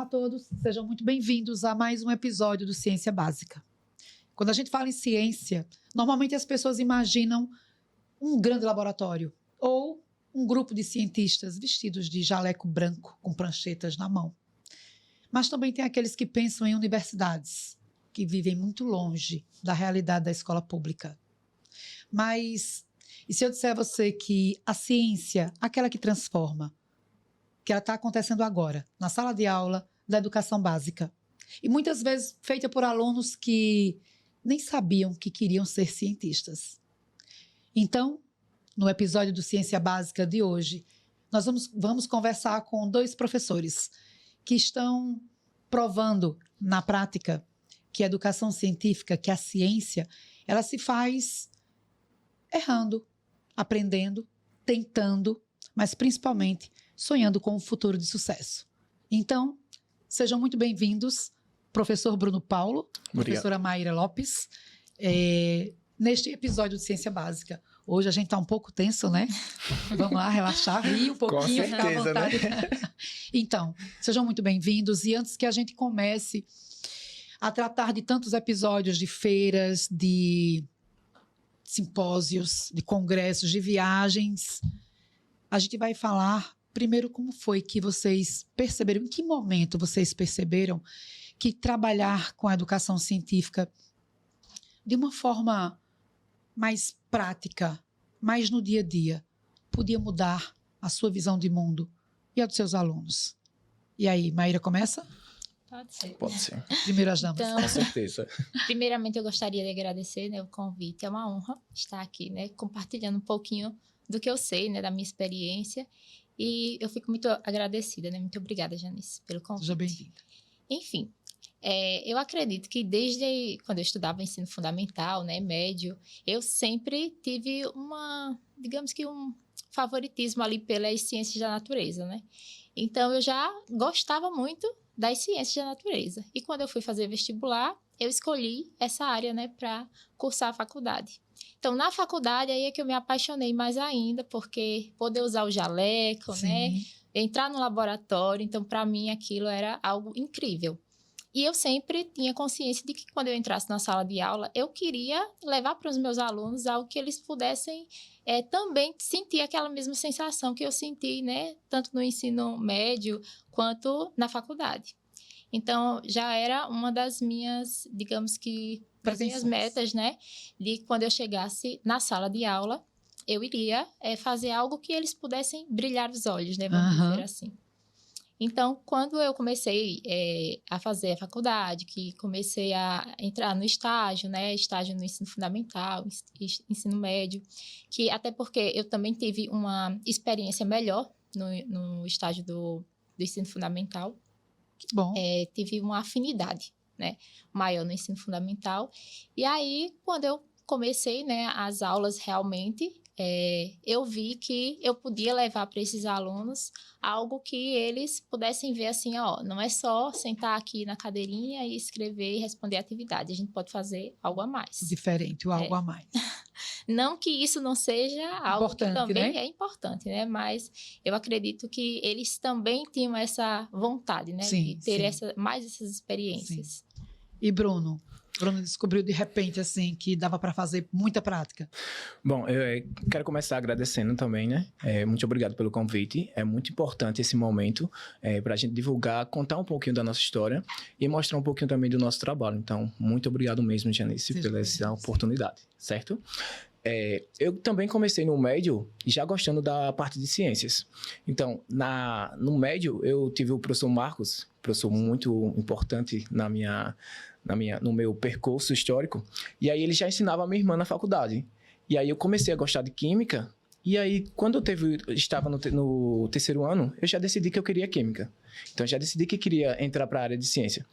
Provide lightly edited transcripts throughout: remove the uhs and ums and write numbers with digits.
a todos, sejam muito bem-vindos a mais um episódio do Ciência Básica. Quando a gente fala em ciência, normalmente as pessoas imaginam um grande laboratório ou um grupo de cientistas vestidos de jaleco branco com pranchetas na mão. Mas também tem aqueles que pensam em universidades, que vivem muito longe da realidade da escola pública. Mas, e se eu disser a você que a ciência, aquela que transforma, que ela está acontecendo agora, na sala de aula da educação básica, e muitas vezes feita por alunos que nem sabiam que queriam ser cientistas. Então, no episódio do Ciência Básica de hoje, nós vamos conversar com dois professores que estão provando na prática que a educação científica, que a ciência, ela se faz errando, aprendendo, tentando, mas principalmente sonhando com um futuro de sucesso. Então, sejam muito bem-vindos, professor Bruno Paulo, professora Maíra Lopes, neste episódio de Ciência Básica. Hoje a gente está um pouco tenso, né? Vamos lá, relaxar, rir um pouquinho, com certeza, ficar à vontade. né? Então, sejam muito bem-vindos. E antes que a gente comece a tratar de tantos episódios de feiras, de simpósios, de congressos, de viagens, a gente vai falar primeiro como foi que vocês perceberam, em que momento vocês perceberam que trabalhar com a educação científica de uma forma mais prática, mais no dia a dia, podia mudar a sua visão de mundo e a dos seus alunos. E aí, Maíra, começa? Pode ser. Pode ser. Primeiro as damas. Então, Com certeza. primeiramente, eu gostaria de agradecer, né, o convite. É uma honra estar aqui, né, compartilhando um pouquinho do que eu sei, né, da minha experiência. E eu fico muito agradecida, né? Muito obrigada, Janice, pelo convite. Seja bem-vinda. Enfim, eu acredito que desde quando eu estudava ensino fundamental, né, médio, eu sempre tive digamos que um favoritismo ali pelas ciências da natureza, né? Então, eu já gostava muito das ciências da natureza. E quando eu fui fazer vestibular, eu escolhi essa área, né, para cursar a faculdade. Então, na faculdade, aí é que eu me apaixonei mais ainda, porque poder usar o jaleco, Sim. né, entrar no laboratório, então, para mim, aquilo era algo incrível. E eu sempre tinha consciência de que quando eu entrasse na sala de aula, eu queria levar para os meus alunos algo que eles pudessem também sentir aquela mesma sensação que eu senti, né, tanto no ensino médio quanto na faculdade. Então, já era uma das minhas, digamos que, das minhas metas, né, de quando eu chegasse na sala de aula, eu iria fazer algo que eles pudessem brilhar os olhos, né, vamos dizer assim. Então, quando eu comecei a fazer a faculdade, que comecei a entrar no estágio, né, estágio no ensino fundamental, ensino médio, que até porque eu também tive uma experiência melhor no estágio do ensino fundamental. Que bom. Tive uma afinidade, né, maior no ensino fundamental. E aí, quando eu comecei, né, as aulas realmente, eu vi que eu podia levar para esses alunos algo que eles pudessem ver assim, ó, não é só sentar aqui na cadeirinha e escrever e responder a atividade, a gente pode fazer algo a mais. Diferente, algo a mais. Não que isso não seja algo importante, que também, né, é importante, né? Mas eu acredito que eles também tinham essa vontade, né? Sim, de ter sim. mais essas experiências. Sim. E Bruno? Bruno descobriu de repente, assim, que dava para fazer muita prática. Bom, eu quero começar agradecendo também, né? Muito obrigado pelo convite. É muito importante esse momento para a gente divulgar, contar um pouquinho da nossa história e mostrar um pouquinho também do nosso trabalho. Então, muito obrigado mesmo, Janice, pela essa oportunidade, certo? Eu também comecei no médio já gostando da parte de ciências. Então, no médio, eu tive o professor Marcos, professor muito importante no meu percurso histórico, e aí ele já ensinava a minha irmã na faculdade. E aí eu comecei a gostar de química, e aí quando eu estava no terceiro ano, eu já decidi que eu queria química. Então, eu já decidi que queria entrar para a área de ciência.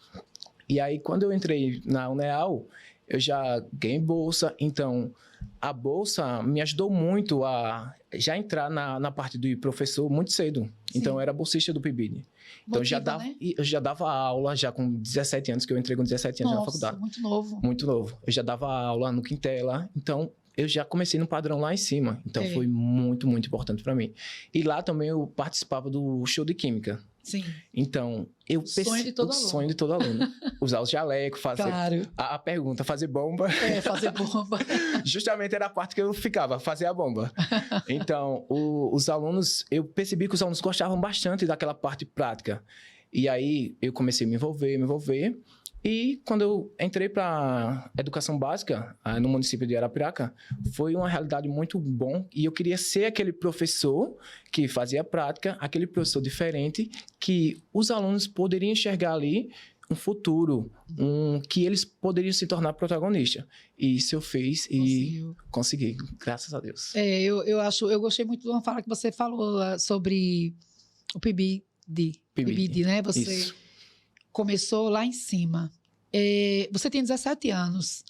E aí, quando eu entrei na UNEAL, eu já ganhei bolsa, então a bolsa me ajudou muito a já entrar na parte do professor muito cedo. Sim. Então, eu era bolsista do PIBID. Então, né? Eu já dava aula, já com 17 anos, que eu entrei com 17 anos na faculdade. Muito novo. Muito novo. Eu já dava aula no Quintela, então eu já comecei no padrão lá em cima. Então, foi muito, muito importante para mim. E lá também eu participava do show de química. Sim. Então, O sonho de todo aluno. sonho de todo aluno. Usar os jalecos, fazer Claro. a pergunta, fazer bomba. Fazer bomba. Justamente era a parte que eu ficava, fazer a bomba. Então, os alunos, eu percebi que os alunos gostavam bastante daquela parte prática. E aí, eu comecei a me envolver. E quando eu entrei para educação básica, no município de Arapiraca, foi uma realidade muito bom. E eu queria ser aquele professor que fazia prática, aquele professor diferente, que os alunos poderiam enxergar ali um futuro, que eles poderiam se tornar protagonistas. E isso eu fiz e consegui, graças a Deus. Eu gostei muito de uma fala que você falou sobre o PIBID, né? Você Isso. começou lá em cima. Você tem 17 anos,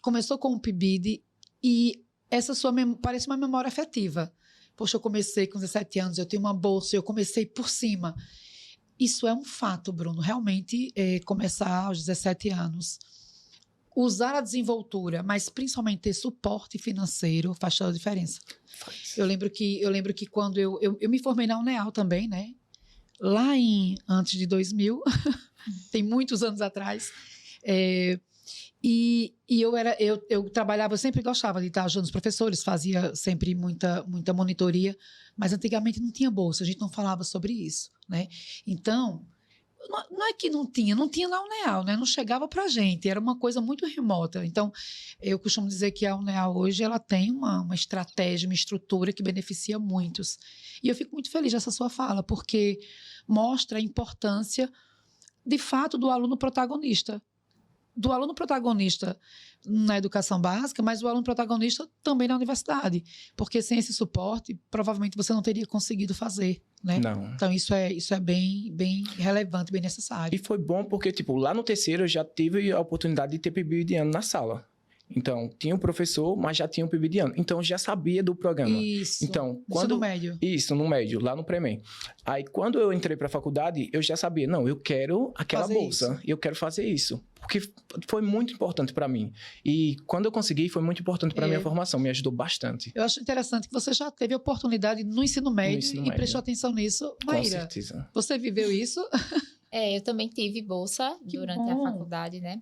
começou com o PIBID e essa sua parece uma memória afetiva. Poxa, eu comecei com 17 anos, eu tenho uma bolsa, eu comecei por cima. Isso é um fato, Bruno. Realmente, começar aos 17 anos, usar a desenvoltura, mas principalmente ter suporte financeiro, faz toda a diferença. Eu lembro que quando eu me formei na UNEAL também, né? Lá antes de 2000, tem muitos anos atrás, e eu trabalhava, eu sempre gostava de estar ajudando os professores, fazia sempre muita monitoria, mas antigamente não tinha bolsa, a gente não falava sobre isso, né? Então, não é que não tinha na UNEAL, né? Não chegava para a gente, era uma coisa muito remota. Então, eu costumo dizer que a UNEAL hoje ela tem uma estratégia, uma estrutura que beneficia muitos. E eu fico muito feliz dessa sua fala, porque mostra a importância, de fato, do aluno protagonista. Do aluno protagonista na educação básica, mas do aluno protagonista também na universidade. Porque sem esse suporte, provavelmente você não teria conseguido fazer, né? Não. Então, isso é bem relevante, bem necessário. E foi bom porque, lá no terceiro eu já tive a oportunidade de ter PIBIdiano na sala. Então, tinha um professor, mas já tinha um PIBIdiano. Então, eu já sabia do programa. Isso. Então, Isso no médio. Isso, no médio, lá no Premem. Aí, quando eu entrei para a faculdade, eu já sabia, não, eu quero aquela bolsa. Eu quero fazer isso. Porque foi muito importante para mim. E quando eu consegui, foi muito importante para a minha formação. Me ajudou bastante. Eu acho interessante que você já teve a oportunidade no ensino médio e prestou atenção nisso. Maíra, com certeza. Você viveu isso? Eu também tive bolsa durante a faculdade, né?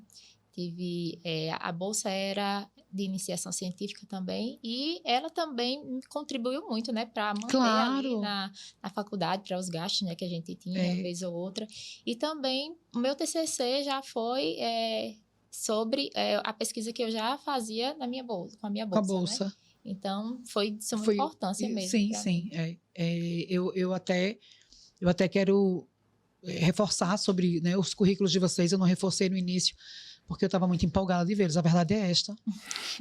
A bolsa era de iniciação científica também, e ela também contribuiu muito, né, para manter ali na faculdade, para os gastos, né, que a gente tinha, uma vez ou outra. E também, o meu TCC já foi sobre a pesquisa que eu já fazia com a minha bolsa. Com a bolsa. Né? Então, foi de suma importância mesmo. Sim. Eu até quero reforçar sobre, né, os currículos de vocês. Eu não reforcei no início, porque eu estava muito empolgada de vê-los. A verdade é esta.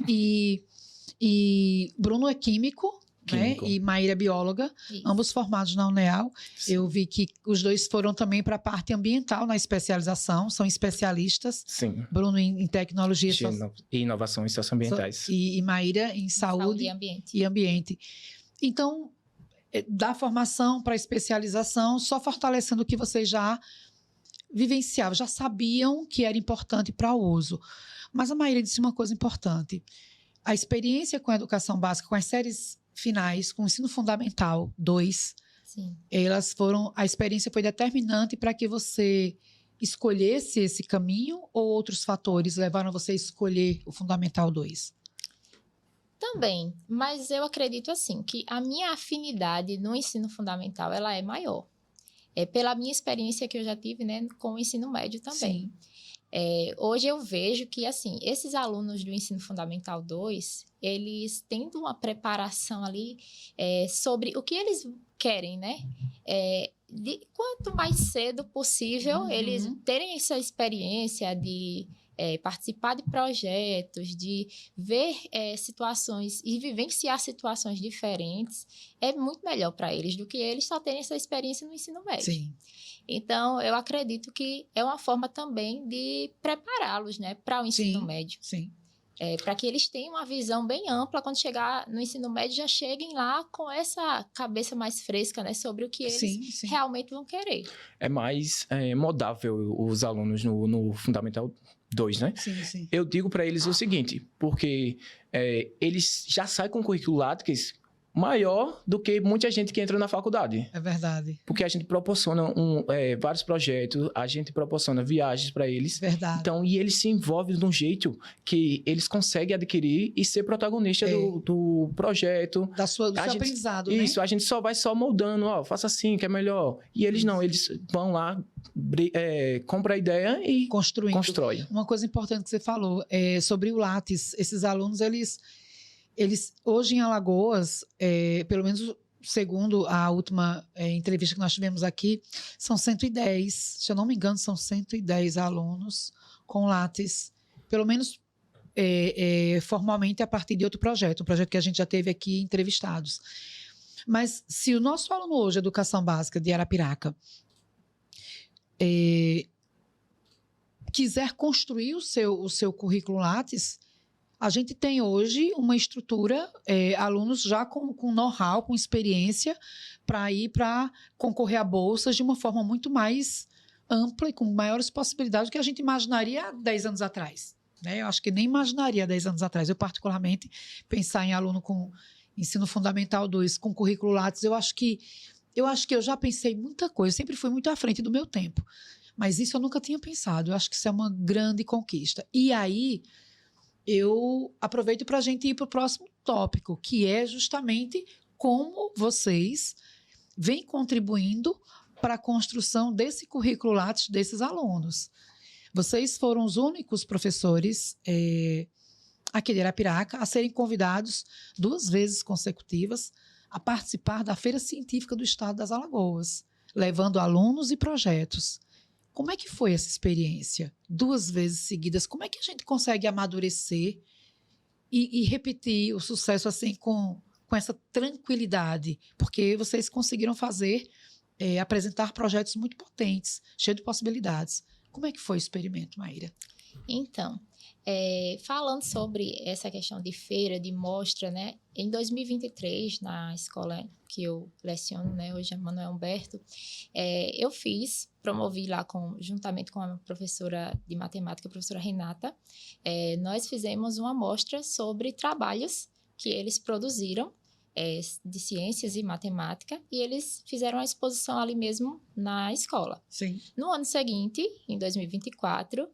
E Bruno é químico. Né? E Maíra é bióloga, ambos formados na UNEAL. Sim. Eu vi que os dois foram também para a parte ambiental na especialização, são especialistas. Sim. Bruno em tecnologia e inovação em socioambientais. E Maíra em saúde e ambiente. Então, da formação para a especialização, só fortalecendo o que vocês já vivenciavam, já sabiam que era importante para o uso. Mas a Maíra disse uma coisa importante. A experiência com a educação básica, com as séries finais, com o ensino fundamental 2, a experiência foi determinante para que você escolhesse esse caminho, ou outros fatores levaram você a escolher o fundamental 2? Também, mas eu acredito assim, que a minha afinidade no ensino fundamental, ela é maior. Pela minha experiência que eu já tive, né, com o ensino médio também. Hoje eu vejo que, assim, esses alunos do ensino fundamental 2, eles tendo uma preparação ali sobre o que eles querem, né? Quanto mais cedo possível eles terem essa experiência de participar de projetos, de ver situações e vivenciar situações diferentes, é muito melhor para eles do que eles só terem essa experiência no ensino médio. Sim. Então, eu acredito que é uma forma também de prepará-los, né, para o ensino médio. Sim. Para que eles tenham uma visão bem ampla, quando chegar no ensino médio, já cheguem lá com essa cabeça mais fresca, né, sobre o que eles realmente vão querer. É mais modável os alunos no Fundamental 2, né? Sim. Eu digo para eles o seguinte, porque eles já saem com currículo Lattes maior do que muita gente que entra na faculdade. É verdade. Porque a gente proporciona vários projetos, a gente proporciona viagens para eles. Verdade. Então, e eles se envolvem de um jeito que eles conseguem adquirir e ser protagonista do projeto. Do seu aprendizado, né? Isso, a gente só vai moldando, faça assim, que é melhor. E eles não, eles vão lá, compram a ideia e constrói. Uma coisa importante que você falou sobre o Lattes, esses alunos, eles hoje em Alagoas, pelo menos segundo a última entrevista que nós tivemos aqui, são 110, se eu não me engano, são 110 alunos com Lattes, pelo menos formalmente a partir de outro projeto, um projeto que a gente já teve aqui entrevistados. Mas se o nosso aluno hoje, Educação Básica de Arapiraca, quiser construir o seu currículo Lattes, a gente tem hoje uma estrutura, alunos já com know-how, com experiência, para concorrer a bolsas de uma forma muito mais ampla e com maiores possibilidades do que a gente imaginaria há 10 anos atrás. Né? Eu acho que nem imaginaria há 10 anos atrás. Eu, particularmente, pensar em aluno com ensino fundamental 2, com currículo Lattes, eu acho que eu já pensei muita coisa, eu sempre fui muito à frente do meu tempo. Mas isso eu nunca tinha pensado. Eu acho que isso é uma grande conquista. E aí, eu aproveito para a gente ir para o próximo tópico, que é justamente como vocês vêm contribuindo para a construção desse currículo Lattes desses alunos. Vocês foram os únicos professores aqui de Arapiraca a serem convidados 2 vezes consecutivas a participar da Feira Científica do Estado das Alagoas, levando alunos e projetos. Como é que foi essa experiência? 2 vezes seguidas, como é que a gente consegue amadurecer e repetir o sucesso assim com essa tranquilidade? Porque vocês conseguiram apresentar projetos muito potentes, cheios de possibilidades. Como é que foi o experimento, Maíra? Então, falando sobre essa questão de feira, de mostra, né? Em 2023, na escola que eu leciono, né, hoje é Manuel Humberto, eu promovi lá juntamente com a professora de matemática, a professora Renata, nós fizemos uma mostra sobre trabalhos que eles produziram de ciências e matemática, e eles fizeram a exposição ali mesmo na escola. Sim. No ano seguinte, em 2024,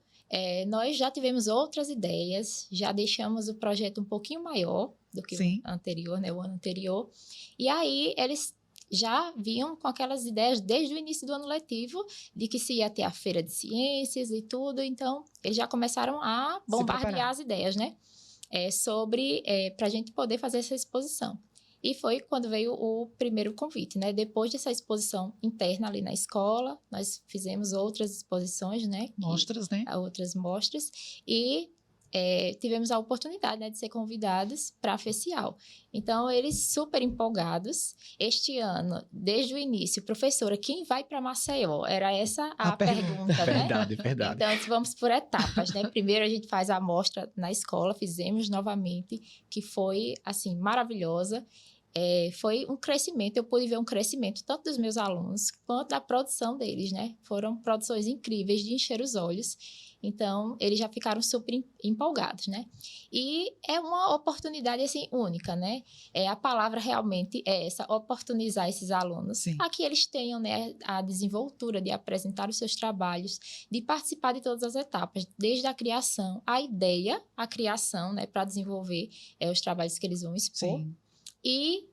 nós já tivemos outras ideias, já deixamos o projeto um pouquinho maior do que o anterior, né, o ano anterior. E aí, eles já vinham com aquelas ideias desde o início do ano letivo, de que se ia ter a feira de ciências e tudo. Então, eles já começaram a bombardear as ideias, né? Para a gente poder fazer essa exposição. E foi quando veio o primeiro convite, né? Depois dessa exposição interna ali na escola, nós fizemos outras exposições, né? Mostras, né? Outras mostras. E tivemos a oportunidade, né, de ser convidados para a FECIAL. Então, eles super empolgados. Este ano, desde o início, professora, quem vai para Maceió? Era essa a pergunta, né? Verdade. Então, vamos por etapas, né? Primeiro, a gente faz a amostra na escola, fizemos novamente, que foi, assim, maravilhosa. Foi um crescimento, eu pude ver um crescimento tanto dos meus alunos quanto da produção deles, né? Foram produções incríveis de encher os olhos. Então, eles já ficaram super empolgados, né? E é uma oportunidade, assim, única, né? A palavra realmente é essa, oportunizar esses alunos a que eles tenham, né, a desenvoltura de apresentar os seus trabalhos, de participar de todas as etapas, desde a criação, a ideia, a criação, né, para desenvolver os trabalhos que eles vão expor. Sim. E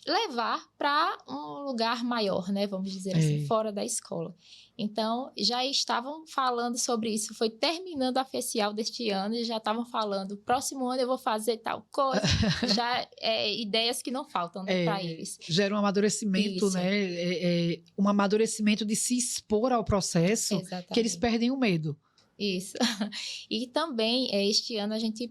levar para um lugar maior, né? Vamos dizer assim, fora da escola. Então, já estavam falando sobre isso. Foi terminando a FECIAL deste ano e já estavam falando, próximo ano eu vou fazer tal coisa. Já ideias que não faltam, né, para eles. Gera um amadurecimento, né? Um amadurecimento de se expor ao processo. Exatamente. Que eles perdem o medo. Isso. E também, este ano, a gente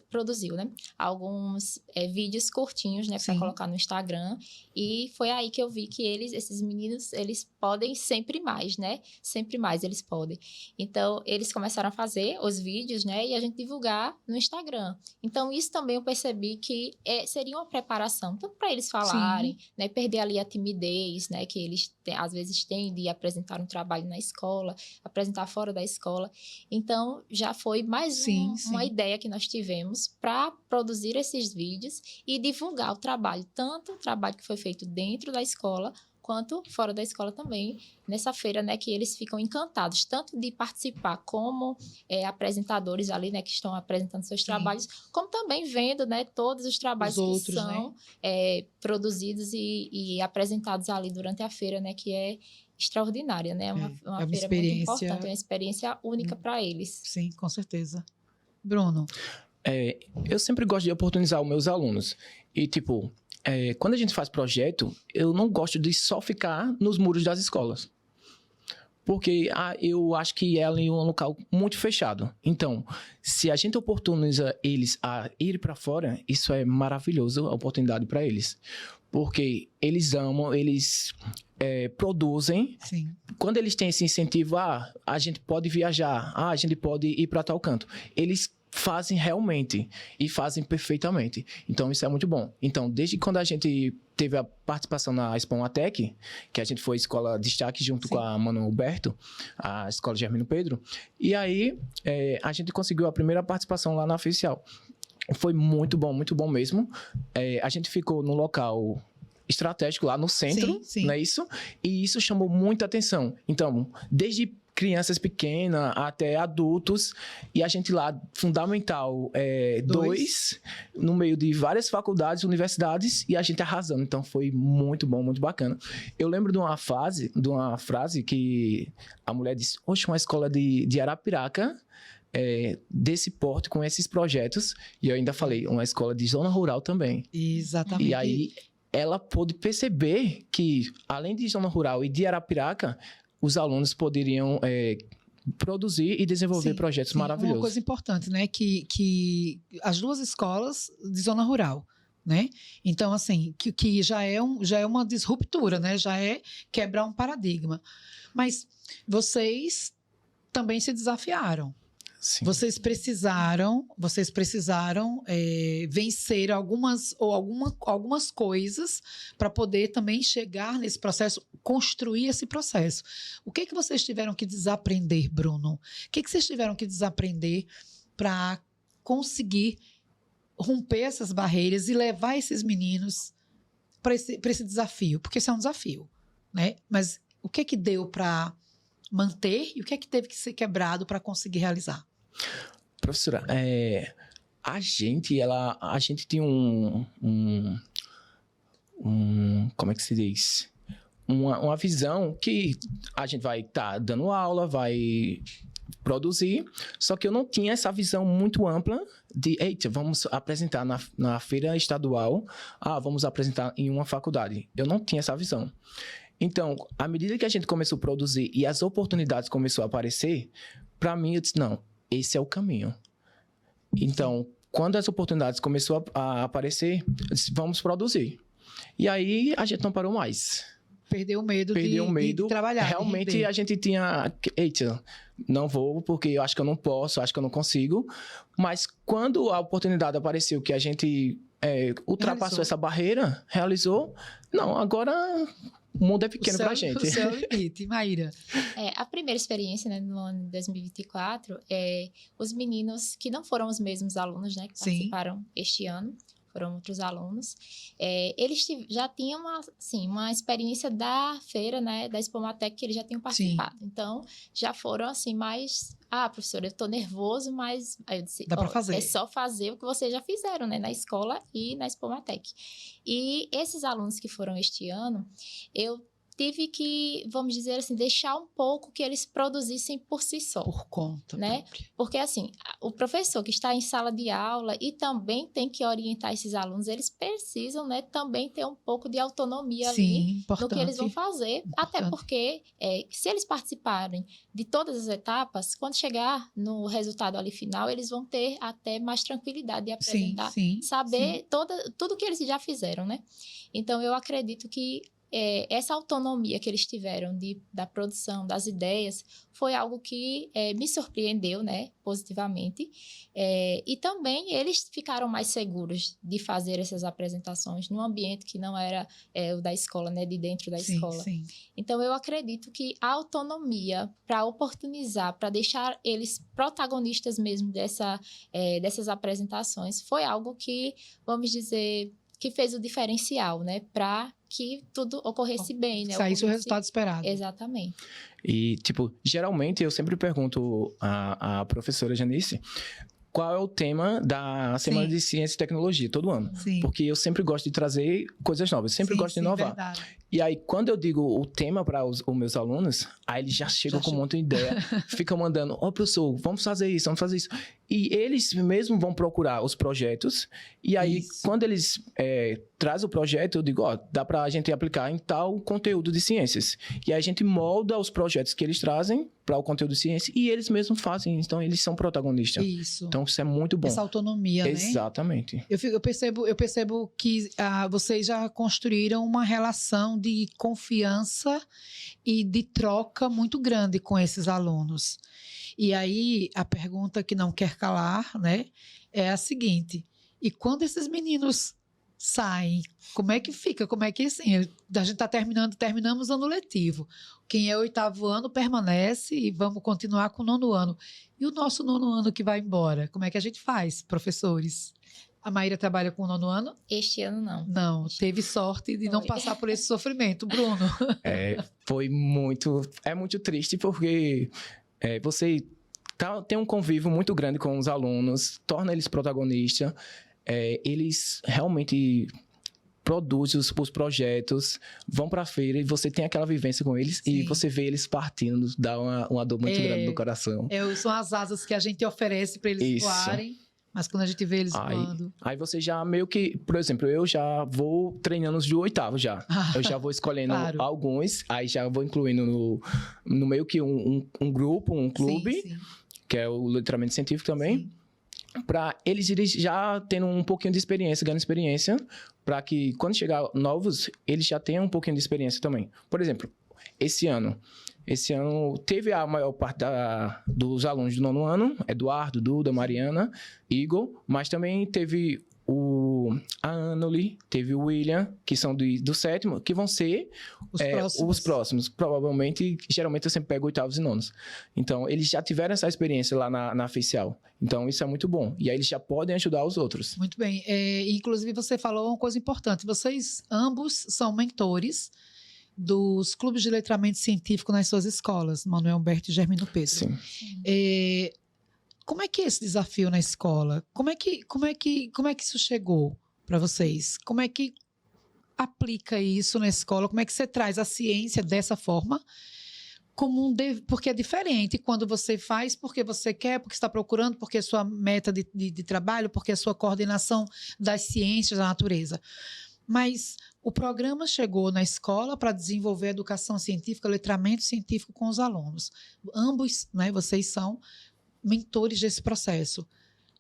produziu, né? Alguns vídeos curtinhos, né? Para colocar no Instagram. E foi aí que eu vi que esses meninos, eles podem sempre mais, né? Sempre mais eles podem. Então, eles começaram a fazer os vídeos, né? E a gente divulgar no Instagram. Então, isso também eu percebi que seria uma preparação, tanto para eles falarem, né? Perder ali a timidez, né? Que eles, às vezes, têm de apresentar um trabalho na escola, apresentar fora da escola. Então, já foi mais uma ideia que nós tivemos para produzir esses vídeos e divulgar o trabalho, tanto o trabalho que foi feito dentro da escola, quanto fora da escola também, nessa feira, né, que eles ficam encantados, tanto de participar como apresentadores ali, né, que estão apresentando seus trabalhos, como também vendo, né, todos os trabalhos que são produzidos e apresentados ali durante a feira, né, que é extraordinária, né, uma feira muito importante, uma experiência única para eles. Sim, com certeza. Bruno? Eu sempre gosto de oportunizar os meus alunos e, tipo, quando a gente faz projeto, eu não gosto de só ficar nos muros das escolas. Porque eu acho que ela é um local muito fechado. Então, se a gente oportuniza eles a ir para fora, isso é maravilhoso, a oportunidade para eles. Porque eles amam, eles produzem. Sim. Quando eles têm esse incentivo, a gente pode viajar, a gente pode ir para tal canto. Eles fazem realmente e fazem perfeitamente. Então, isso é muito bom. Então, desde quando a gente teve a participação na Expomatec, que a gente foi escola de destaque junto com a Mano Alberto, a escola Germino Pedro, e aí a gente conseguiu a primeira participação lá na oficial. Foi muito bom mesmo. A gente ficou no local estratégico lá no centro, não é isso? E isso chamou muita atenção. Então, desde crianças pequenas até adultos, e a gente lá, Fundamental 2, no meio de várias faculdades, universidades, e a gente arrasando. Então, foi muito bom, muito bacana. Eu lembro de uma frase que a mulher disse, oxe, uma escola de Arapiraca, desse porte, com esses projetos, e eu ainda falei, uma escola de zona rural também. Exatamente. E aí, ela pôde perceber que, além de zona rural e de Arapiraca, os alunos poderiam produzir e desenvolver projetos maravilhosos. Uma coisa importante, né? Que as duas escolas de zona rural, né? Então, assim, que já é uma disruptura, né? Já é quebrar um paradigma. Mas vocês também se desafiaram. Sim. Vocês precisaram vencer algumas coisas para poder também chegar nesse processo, construir esse processo. O que vocês tiveram que desaprender, Bruno? O que vocês tiveram que desaprender para conseguir romper essas barreiras e levar esses meninos para esse desafio? Porque isso é um desafio, né? Mas o que deu para manter e o que teve que ser quebrado para conseguir realizar? Professora, a gente tinha como é que se diz? Uma visão que a gente vai estar dando aula, vai produzir, só que eu não tinha essa visão muito ampla de, eita, vamos apresentar na feira estadual, vamos apresentar em uma faculdade. Eu não tinha essa visão. Então, à medida que a gente começou a produzir e as oportunidades começaram a aparecer, para mim, eu disse, não, esse é o caminho. Então, quando as oportunidades começaram a aparecer, eu disse, vamos produzir. E aí, a gente não parou mais. Perdeu o medo de trabalhar. Realmente, a gente tinha, eita, não vou porque eu acho que eu não posso, acho que eu não consigo. Mas quando a oportunidade apareceu que a gente ultrapassou essa barreira, realizou, não, agora o mundo é pequeno pra gente. O céu é o limite. Maíra? A primeira experiência, né, no ano de 2024, os meninos que não foram os mesmos alunos, né, que participaram este ano, foram outros alunos, eles já tinham uma experiência da feira, né, da Expomatec, que eles já tinham participado. Sim. Então, já foram assim mais... professora, eu tô nervoso, mas... Aí eu disse, dá pra fazer. É só fazer o que vocês já fizeram, né, na escola e na Expomatec. E esses alunos que foram este ano, eu tive que, vamos dizer assim, deixar um pouco que eles produzissem por si só. Por conta, né? Própria. Porque, assim, o professor que está em sala de aula e também tem que orientar esses alunos, eles precisam, né, também ter um pouco de autonomia ali no que eles vão fazer. Até porque, se eles participarem de todas as etapas, quando chegar no resultado ali final, eles vão ter até mais tranquilidade de apresentar, saber tudo que eles já fizeram, né? Então, eu acredito que essa autonomia que eles tiveram da produção das ideias foi algo que me surpreendeu, né, positivamente. E também eles ficaram mais seguros de fazer essas apresentações num ambiente que não era o da escola, né, de dentro da escola. Sim. Então, eu acredito que a autonomia para oportunizar, para deixar eles protagonistas mesmo dessas apresentações, foi algo que, vamos dizer, que fez o diferencial, né, para que tudo ocorresse bem, né? Saísse o resultado esperado. Exatamente. E, tipo, geralmente eu sempre pergunto à professora Janice qual é o tema da Semana de Ciência e Tecnologia, todo ano. Sim. Porque eu sempre gosto de trazer coisas novas, sempre gosto de inovar. Verdade. E aí, quando eu digo o tema para os meus alunos, aí eles já chegam com muita ideia, ficam mandando, professor, vamos fazer isso. E eles mesmos vão procurar os projetos, e aí, quando eles trazem o projeto, eu digo, dá para a gente aplicar em tal conteúdo de ciências. E aí a gente molda os projetos que eles trazem para o conteúdo de ciência, e eles mesmos fazem, então eles são protagonistas. Isso. Então isso é muito bom. Essa autonomia, né? Exatamente. Eu percebo que vocês já construíram uma relação de confiança e de troca muito grande com esses alunos. E aí, a pergunta que não quer calar, né, é a seguinte: e quando esses meninos saem, como é que fica? Como é que, assim, a gente está terminamos o ano letivo. Quem é 8º ano permanece e vamos continuar com o 9º ano. E o nosso 9º ano que vai embora? Como é que a gente faz, professores? A Maíra trabalha com o 9º ano? Este ano, não. Não, teve sorte de não passar por esse sofrimento. Bruno? É muito triste porque você tem um convívio muito grande com os alunos, torna eles protagonistas, eles realmente produzem os projetos, vão para a feira e você tem aquela vivência com eles. Sim. E você vê eles partindo, dá uma dor muito grande no coração. São as asas que a gente oferece para eles voarem. Mas quando a gente vê eles voando... Aí você já meio que... Por exemplo, eu já vou treinando os de 8º já. Eu já vou escolhendo alguns, aí já vou incluindo no meio que um grupo, um clube, que é o letramento científico também, para eles irem já tendo um pouquinho de experiência, ganhando experiência, para que quando chegar novos, eles já tenham um pouquinho de experiência também. Por exemplo, esse ano teve a maior parte dos alunos do 9º ano, Eduardo, Duda, Mariana, Igor, mas também teve a Anoli, teve o William, que são do 7º, que vão ser os próximos. Provavelmente, geralmente eu sempre pego 8º e 9º. Então, eles já tiveram essa experiência lá na oficial. Então, isso é muito bom. E aí, eles já podem ajudar os outros. Muito bem. Inclusive, você falou uma coisa importante. Vocês ambos são mentores dos clubes de letramento científico nas suas escolas, Manuel Humberto e Germino Pedro. Sim. Como é que é esse desafio na escola? Como é que isso chegou para vocês? Como é que aplica isso na escola? Como é que você traz a ciência dessa forma? Porque é diferente quando você faz porque você quer, porque está procurando, porque é sua meta de trabalho, porque é sua coordenação das ciências da natureza. Mas o programa chegou na escola para desenvolver educação científica, letramento científico com os alunos. Ambos, né, vocês são mentores desse processo.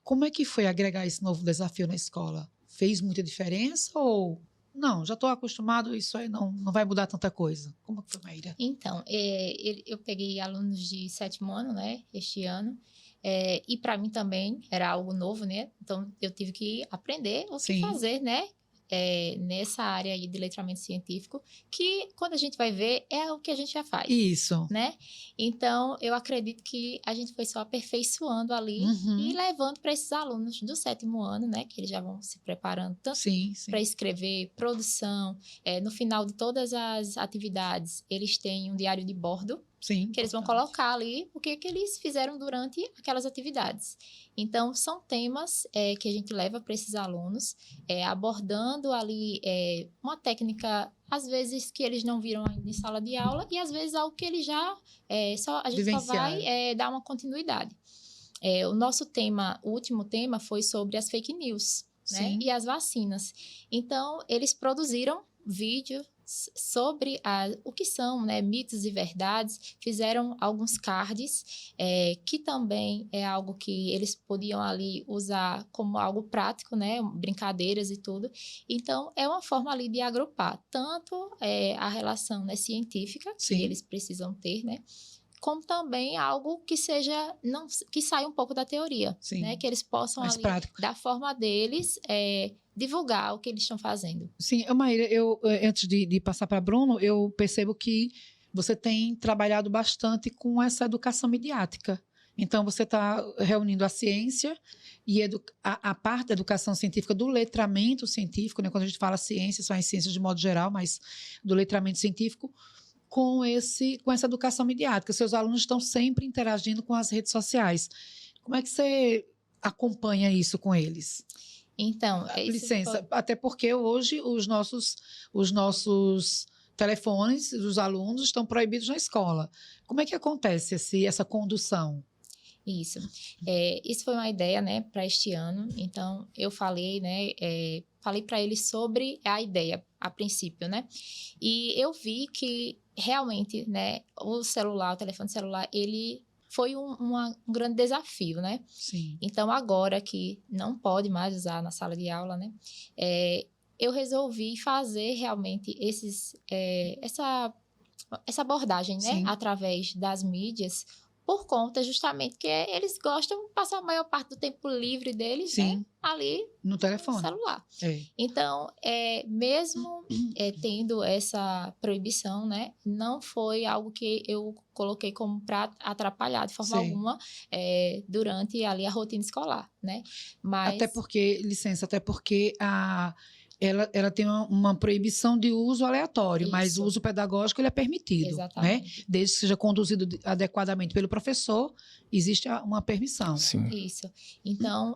Como é que foi agregar esse novo desafio na escola? Fez muita diferença ou não? Já estou acostumado, isso aí não vai mudar tanta coisa. Como que foi, Maíra? Então, eu peguei alunos de 7º ano, né, este ano, e para mim também era algo novo, né? Então, eu tive que aprender o que fazer, né? Nessa área aí de letramento científico, que quando a gente vai ver, é o que a gente já faz. Isso. Né? Então, eu acredito que a gente foi só aperfeiçoando ali e levando para esses alunos do 7º ano, né? Que eles já vão se preparando tanto para escrever, produção. No final de todas as atividades, eles têm um diário de bordo. Sim, que eles vão colocar ali o que eles fizeram durante aquelas atividades. Então, são temas que a gente leva para esses alunos, abordando ali uma técnica, às vezes, que eles não viram ainda em sala de aula, e às vezes algo que eles já... a gente só vai dar uma continuidade. O último tema foi sobre as fake news, né? E as vacinas. Então, eles produziram vídeo sobre o que são, né, mitos e verdades, fizeram alguns cards, que também é algo que eles podiam ali usar como algo prático, né, brincadeiras e tudo. Então, é uma forma ali de agrupar tanto a relação, né, científica, Sim. que eles precisam ter, né, como também algo que seja, que saia um pouco da teoria, Sim. né, que eles possam Mais ali, prático. da forma deles, divulgar o que eles estão fazendo. Sim, Maíra, antes de passar para Bruno, eu percebo que você tem trabalhado bastante com essa educação midiática. Então, você está reunindo a ciência e a parte da educação científica, do letramento científico, né? Quando a gente fala ciência, são as ciências de modo geral, mas do letramento científico, com essa educação midiática. Seus alunos estão sempre interagindo com as redes sociais. Como é que você acompanha isso com eles? Então, licença, até porque hoje os nossos telefones dos alunos estão proibidos na escola. Como é que acontece essa condução? Isso. Isso foi uma ideia, né, para este ano. Então, eu falei, né, falei para eles sobre a ideia, a princípio, né? E eu vi que realmente, né, o telefone celular, ele foi um grande desafio, né? Sim. Então, agora que não pode mais usar na sala de aula, né? Eu resolvi fazer realmente essa abordagem, né? Sim. Através das mídias, por conta justamente que eles gostam de passar a maior parte do tempo livre deles, Sim. né? Ali No telefone. no celular. É. Então, mesmo tendo essa proibição, né, não foi algo que eu coloquei como para atrapalhar de forma Sim. alguma durante ali a rotina escolar, né? Mas Até porque ela tem uma proibição de uso aleatório, mas Isso. o uso pedagógico ele é permitido, Exatamente. né? Desde que seja conduzido adequadamente pelo professor, existe uma permissão. Sim. Isso. Então,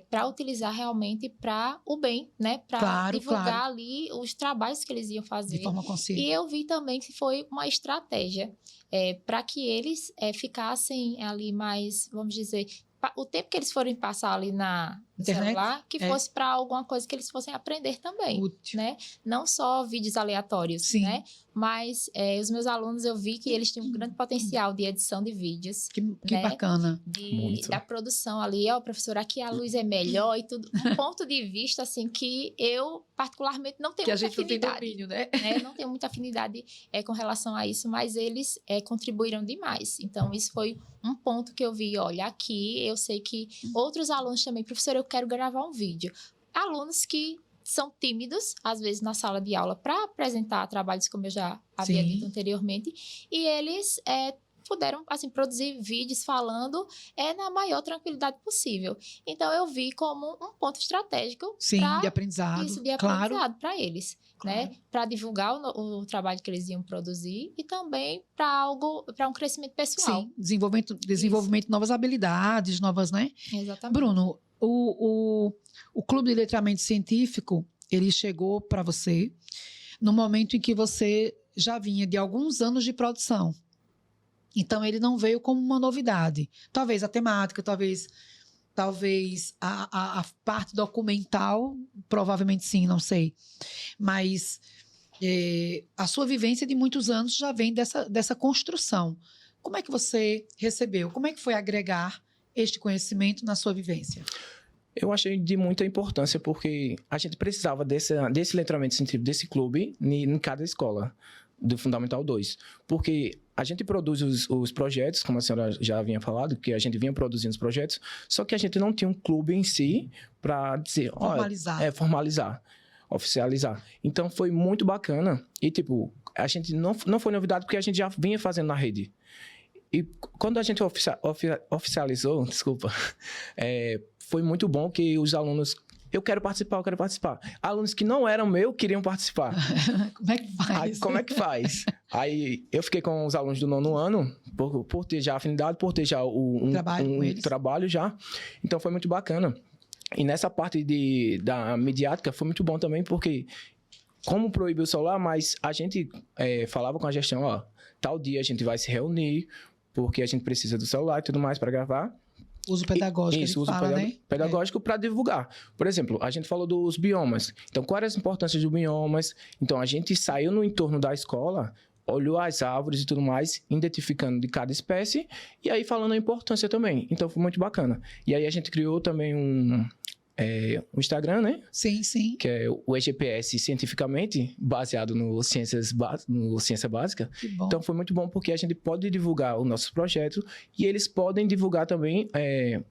para utilizar realmente para o bem, né? Para Claro, divulgar claro. ali os trabalhos que eles iam fazer. De forma consciente. E eu vi também que foi uma estratégia para que eles ficassem ali mais, vamos dizer, o tempo que eles forem passar ali no Internet? celular, que fosse para alguma coisa que eles fossem aprender também, Útil. né? Não só vídeos aleatórios, Sim. né? Mas os meus alunos, eu vi que eles tinham um grande potencial de edição de vídeos. Que né? bacana. Muito. Da produção ali, professor, aqui a luz é melhor e tudo. Um ponto de vista, assim, que eu particularmente não tenho Que a muita gente não tem afinidade. domínio, né? Não tenho muita afinidade com relação a isso, mas eles contribuíram demais. Então, isso foi um ponto que eu vi, olha, aqui eu sei que outros alunos também, professor, eu quero gravar um vídeo. Alunos que são tímidos, às vezes, na sala de aula, para apresentar trabalhos, como eu já havia Sim. dito anteriormente, e eles puderam, assim, produzir vídeos falando na maior tranquilidade possível. Então, eu vi como um ponto estratégico Sim, de aprendizado. isso, de Claro. aprendizado para eles, né? Para divulgar o trabalho que eles iam produzir e também para um crescimento pessoal. Sim, desenvolvimento de novas habilidades, novas, né? Exatamente. Bruno, o Clube de Letramento Científico, ele chegou para você no momento em que você já vinha de alguns anos de produção. Então, ele não veio como uma novidade. Talvez a temática, talvez a parte documental, provavelmente sim, não sei. Mas a sua vivência de muitos anos já vem dessa construção. Como é que você recebeu? Como é que foi agregar este conhecimento na sua vivência? Eu achei de muita importância porque a gente precisava desse letramento científico, desse clube, em cada escola do Fundamental 2. Porque a gente produz os projetos, como a senhora já havia falado, que a gente vinha produzindo os projetos, só que a gente não tinha um clube em si para dizer... Formalizar, oficializar. Então, foi muito bacana. E, tipo, a gente não foi novidade porque a gente já vinha fazendo na rede. E quando a gente oficializou, foi muito bom que os alunos... Eu quero participar. Alunos que não eram meus queriam participar. Como é que faz? Aí, como é que faz? Aí eu fiquei com os alunos do 9º ano, por ter já afinidade, por ter já um trabalho já. Então foi muito bacana. E nessa parte da midiática foi muito bom também, porque como proibiu o celular, mas a gente falava com a gestão, tal dia a gente vai se reunir, porque a gente precisa do celular e tudo mais para gravar. Uso pedagógico, Isso, a uso gente fala, né? pedagógico para divulgar. Por exemplo, a gente falou dos biomas. Então, quais as importâncias dos biomas? Então, a gente saiu no entorno da escola, olhou as árvores e tudo mais, identificando de cada espécie, e aí falando a importância também. Então, foi muito bacana. E aí, a gente criou também um Instagram, né? Sim, sim. Que é o EGPS cientificamente, baseado no Ciência Básica. Que bom. Então, foi muito bom porque a gente pode divulgar o nosso projeto e eles podem divulgar também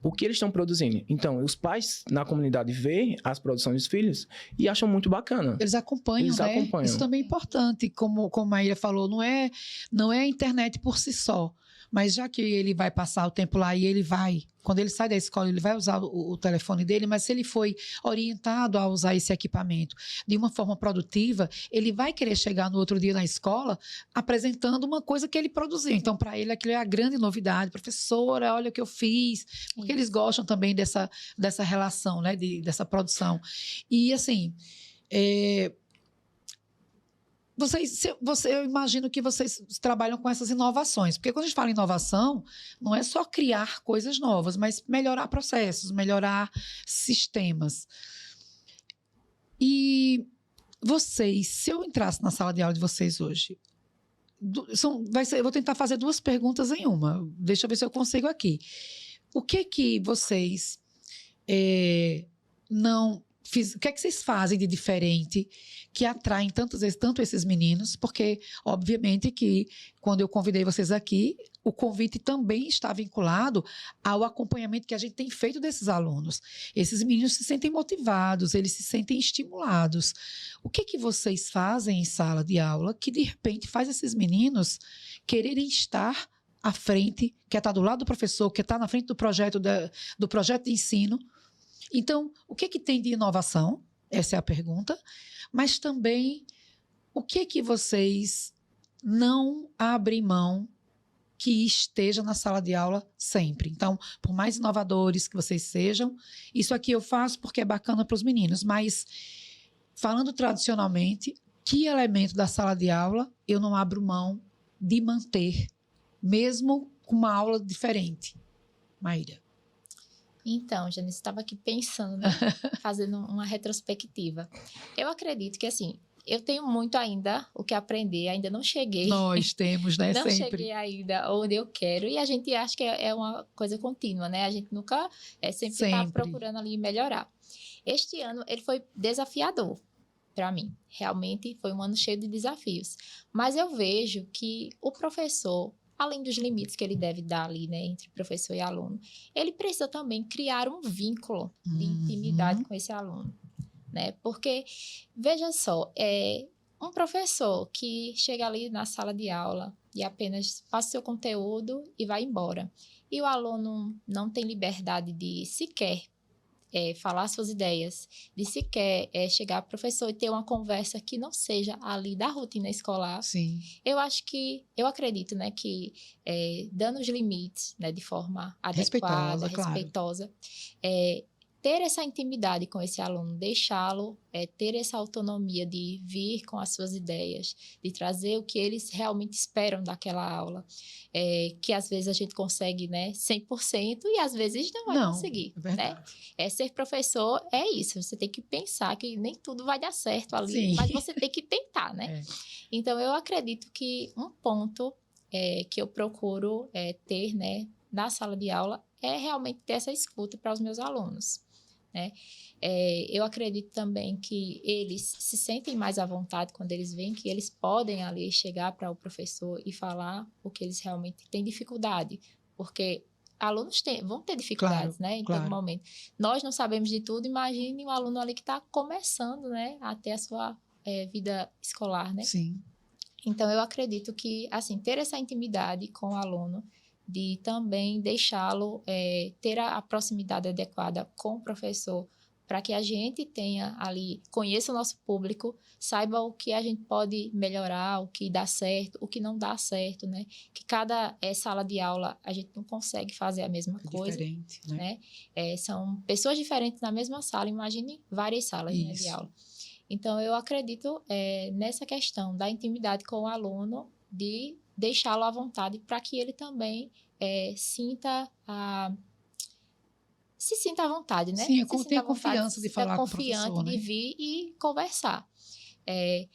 o que eles estão produzindo. Então, os pais na comunidade veem as produções dos filhos e acham muito bacana. Eles acompanham, Eles né? acompanham. Isso também é importante, como a Maíra falou, não é a internet por si só, mas já que ele vai passar o tempo lá e quando ele sai da escola, ele vai usar o telefone dele, mas se ele foi orientado a usar esse equipamento de uma forma produtiva, ele vai querer chegar no outro dia na escola apresentando uma coisa que ele produziu. Então, para ele, aquilo é a grande novidade. Professora, olha o que eu fiz. Porque eles gostam também dessa relação, né? Dessa produção. E, assim... eu imagino que vocês trabalham com essas inovações, porque quando a gente fala em inovação, não é só criar coisas novas, mas melhorar processos, melhorar sistemas. E vocês, se eu entrasse na sala de aula de vocês hoje, eu vou tentar fazer duas perguntas em uma. Deixa eu ver se eu consigo aqui. O que vocês o que é que vocês fazem de diferente que atraem tanto esses meninos? Porque, obviamente, que quando eu convidei vocês aqui, o convite também está vinculado ao acompanhamento que a gente tem feito desses alunos. Esses meninos se sentem motivados, eles se sentem estimulados. O que vocês fazem em sala de aula que, de repente, faz esses meninos quererem estar à frente, quer estar do lado do professor, quer estar na frente do projeto de ensino? Então, o que tem de inovação? Essa é a pergunta. Mas também, o que vocês não abrem mão que esteja na sala de aula sempre? Então, por mais inovadores que vocês sejam, isso aqui eu faço porque é bacana para os meninos. Mas, falando tradicionalmente, que elemento da sala de aula eu não abro mão de manter, mesmo com uma aula diferente? Maíra. Então, Janice, estava aqui pensando, né? Fazendo uma retrospectiva. Eu acredito que, assim, eu tenho muito ainda o que aprender, ainda não cheguei. Nós temos, né? Não sempre. Cheguei ainda onde eu quero, e a gente acha que é uma coisa contínua, né? A gente nunca sempre está procurando ali melhorar. Este ano, ele foi desafiador para mim. Realmente foi um ano cheio de desafios. Mas eu vejo que o professor, além dos limites que ele deve dar ali, né, entre professor e aluno, ele precisa também criar um vínculo de intimidade com esse aluno, né? Porque, veja só, um professor que chega ali na sala de aula e apenas passa seu conteúdo e vai embora, e o aluno não tem liberdade de sequer falar suas ideias, de sequer chegar ao professor e ter uma conversa que não seja ali da rotina escolar. Sim. Eu acredito, né, que dando os limites, né, de forma adequada, respeitosa, ter essa intimidade com esse aluno, deixá-lo ter essa autonomia de vir com as suas ideias, de trazer o que eles realmente esperam daquela aula, que às vezes a gente consegue, né, 100% e às vezes não vai conseguir. Verdade. Né? Ser professor é isso, você tem que pensar que nem tudo vai dar certo ali, Sim. mas você tem que tentar, né? Então, eu acredito que um ponto que eu procuro ter, né, na sala de aula é realmente ter essa escuta para os meus alunos. Né? Eu acredito também que eles se sentem mais à vontade quando eles veem que eles podem ali chegar para o professor e falar o que eles realmente têm dificuldade, porque alunos vão ter dificuldades, né, em todo momento. Nós não sabemos de tudo, imagine um aluno ali que está começando, né, a ter a sua vida escolar, né? Sim. Então, eu acredito que, assim, ter essa intimidade com o aluno, de também deixá-lo ter a proximidade adequada com o professor, para que a gente tenha ali, conheça o nosso público, saiba o que a gente pode melhorar, o que dá certo, o que não dá certo, né? Que cada sala de aula a gente não consegue fazer a mesma coisa. Diferente, né? São pessoas diferentes na mesma sala, imagine várias salas, né, de aula. Então, eu acredito nessa questão da intimidade com o aluno, de deixá-lo à vontade para que ele também sinta se sinta à vontade, né? Sim, Se sinta tenha à vontade, confiança se de sinta falar com o confiante professor, né? de vir e conversar. E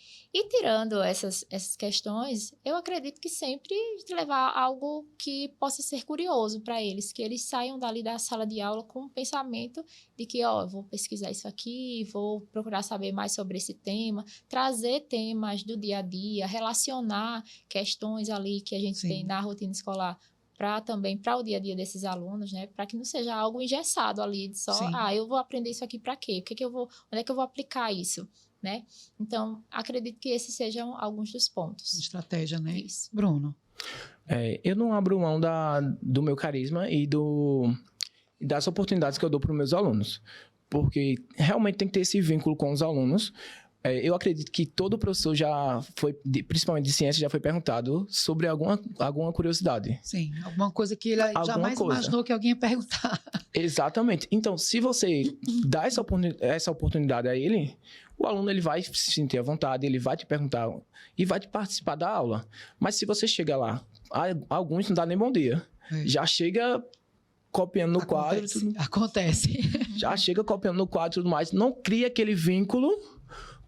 tirando essas questões, eu acredito que sempre levar algo que possa ser curioso para eles, que eles saiam dali da sala de aula com o pensamento de que, eu vou pesquisar isso aqui, vou procurar saber mais sobre esse tema, trazer temas do dia a dia, relacionar questões ali que a gente tem na rotina escolar também para o dia a dia desses alunos, né? Para que não seja algo engessado ali, de só, eu vou aprender isso aqui para quê? Onde é que eu vou aplicar isso? Né? Então, acredito que esses sejam alguns dos pontos. Estratégia, né? Isso. Bruno? Eu não abro mão do meu carisma e das oportunidades que eu dou para os meus alunos, porque realmente tem que ter esse vínculo com os alunos. Eu acredito que todo professor já foi, principalmente de ciência, já foi perguntado sobre alguma curiosidade. Sim, alguma coisa que ele jamais imaginou que alguém ia perguntar. Exatamente. Então, se você dá essa oportunidade a ele, o aluno ele vai se sentir à vontade, ele vai te perguntar e vai participar da aula. Mas se você chega lá, alguns não dá nem bom dia. Já chega copiando no quadro. Acontece. Já chega copiando no quadro e tudo mais. Não cria aquele vínculo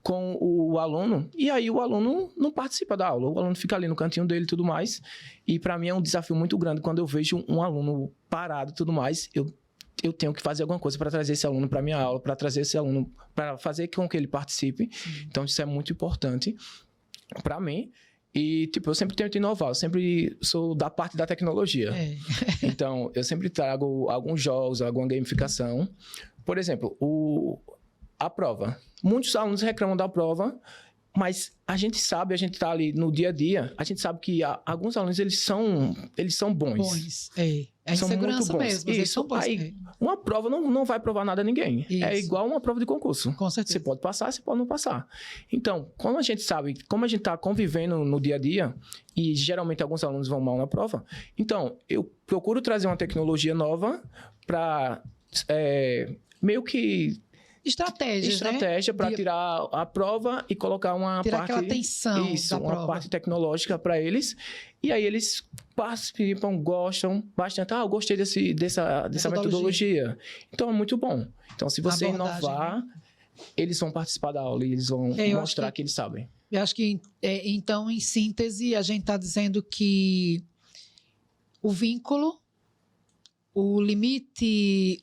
com o aluno, e aí o aluno não participa da aula, o aluno fica ali no cantinho dele e tudo mais, e para mim é um desafio muito grande quando eu vejo um aluno parado e tudo mais, eu tenho que fazer alguma coisa para trazer esse aluno para minha aula, para trazer esse aluno, para fazer com que ele participe. Então isso é muito importante para mim. E, eu sempre tento inovar, eu sempre sou da parte da tecnologia. Então, eu sempre trago alguns jogos, alguma gamificação. Por exemplo, a prova. Muitos alunos reclamam da prova, mas a gente está ali no dia a dia, a gente sabe que alguns alunos, eles são bons. É são insegurança muito bons. mesmo, eles são bons. Aí, uma prova não vai provar nada a ninguém. Isso. É igual uma prova de concurso. Com certeza. Você pode passar, você pode não passar. Então, como a gente sabe, como a gente está convivendo no dia a dia, e geralmente alguns alunos vão mal na prova, então, eu procuro trazer uma tecnologia nova para meio que estratégia para tirar a prova e colocar uma tirar parte... aquela tensão da uma prova. parte tecnológica para eles. E aí eles participam, gostam bastante. Eu gostei dessa metodologia. Então é muito bom. Então se você inovar, eles vão participar da aula e eles vão mostrar que eles sabem. Eu acho que, então, em síntese, a gente está dizendo que o vínculo, o limite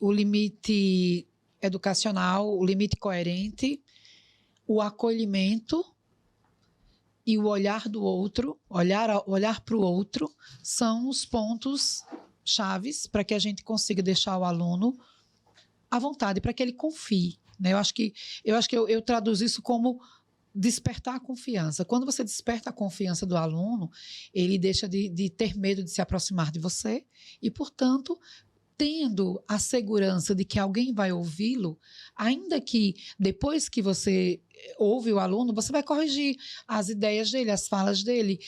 educacional, o limite coerente, o acolhimento e o olhar do outro, olhar para o outro, são os pontos chaves para que a gente consiga deixar o aluno à vontade, para que ele confie, né? Eu acho que eu traduzo isso como despertar a confiança. Quando você desperta a confiança do aluno, ele deixa de ter medo de se aproximar de você e, portanto, tendo a segurança de que alguém vai ouvi-lo, ainda que depois que você ouve o aluno, você vai corrigir as ideias dele, as falas dele,